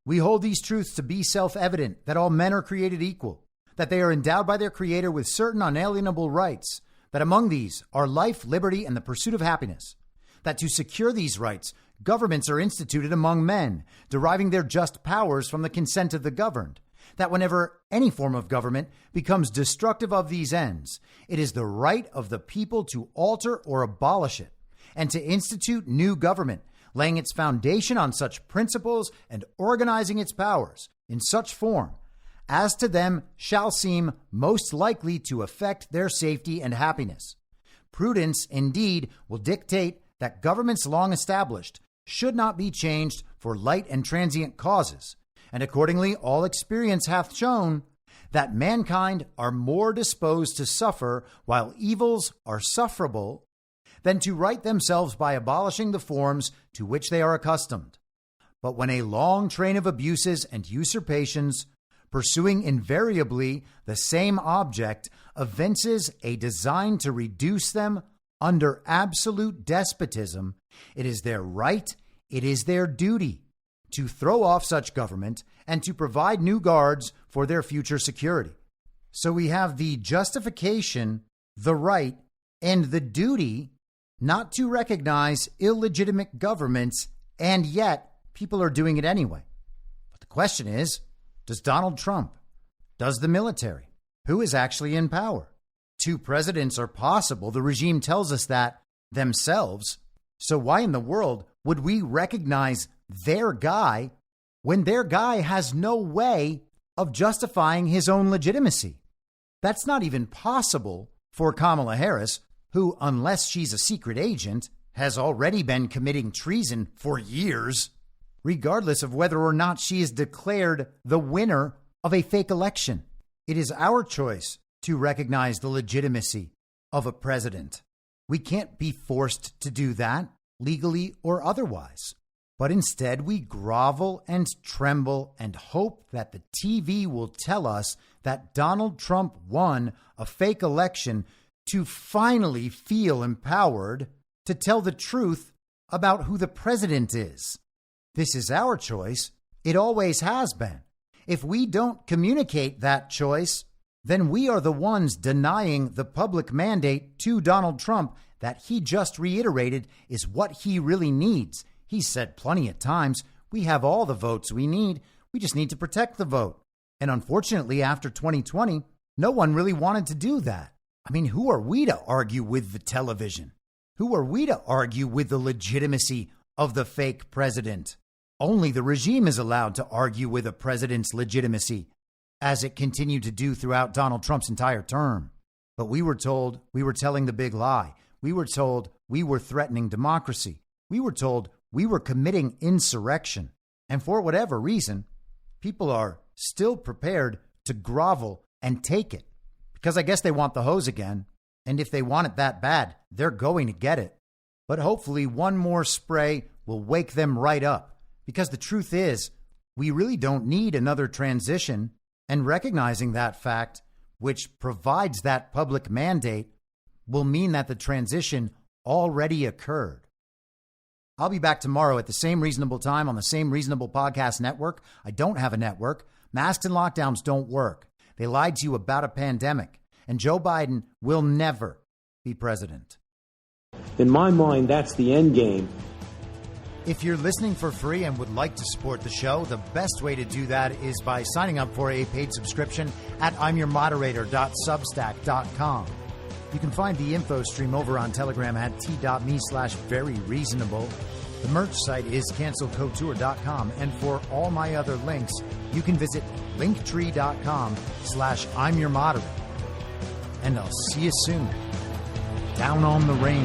We hold these truths to be self-evident, that all men are created equal, that they are endowed by their Creator with certain unalienable rights, that among these are life, liberty, and the pursuit of happiness, that to secure these rights, governments are instituted among men, deriving their just powers from the consent of the governed, that whenever any form of government becomes destructive of these ends, it is the right of the people to alter or abolish it, and to institute new government, laying its foundation on such principles and organizing its powers in such form as to them shall seem most likely to affect their safety and happiness. Prudence, indeed, will dictate that governments long established should not be changed for light and transient causes, and accordingly all experience hath shown that mankind are more disposed to suffer while evils are sufferable than to right themselves by abolishing the forms to which they are accustomed. But when a long train of abuses and usurpations, pursuing invariably the same object, evinces a design to reduce them under absolute despotism, it is their right, it is their duty to throw off such government and to provide new guards for their future security. So we have the justification, the right, and the duty not to recognize illegitimate governments, and yet people are doing it anyway. But the question is, does Donald Trump, does the military, who is actually in power, two presidents are possible. The regime tells us that themselves. So why in the world would we recognize their guy when their guy has no way of justifying his own legitimacy? That's not even possible for Kamala Harris, who, unless she's a secret agent, has already been committing treason for years, regardless of whether or not she is declared the winner of a fake election. It is our choice to recognize the legitimacy of a president. We can't be forced to do that, legally or otherwise. But instead, we grovel and tremble and hope that the TV will tell us that Donald Trump won a fake election to finally feel empowered to tell the truth about who the president is. This is our choice. It always has been. If we don't communicate that choice, then we are the ones denying the public mandate to Donald Trump that he just reiterated is what he really needs. He said plenty of times, we have all the votes we need. We just need to protect the vote. And unfortunately, after 2020, no one really wanted to do that. I mean, who are we to argue with the television? Who are we to argue with the legitimacy of the fake president? Only the regime is allowed to argue with a president's legitimacy, as it continued to do throughout Donald Trump's entire term. But we were told we were telling the big lie. We were told we were threatening democracy. We were told we were committing insurrection. And for whatever reason, people are still prepared to grovel and take it. Because I guess they want the hose again. And if they want it that bad, they're going to get it. But hopefully one more spray will wake them right up. Because the truth is, we really don't need another transition. And recognizing that fact, which provides that public mandate, will mean that the transition already occurred. I'll be back tomorrow at the same reasonable time on the same reasonable podcast network. I don't have a network. Masks and lockdowns don't work. They lied to you about a pandemic. And Joe Biden will never be president. In my mind, that's the end game. If you're listening for free and would like to support the show, the best way to do that is by signing up for a paid subscription at imyourmoderator.substack.com. You can find the info stream over on Telegram at t.me/veryreasonable. The merch site is cancelcouture.com. And for all my other links, you can visit linktree.com/imyourmoderator. And I'll see you soon. Down on the rain.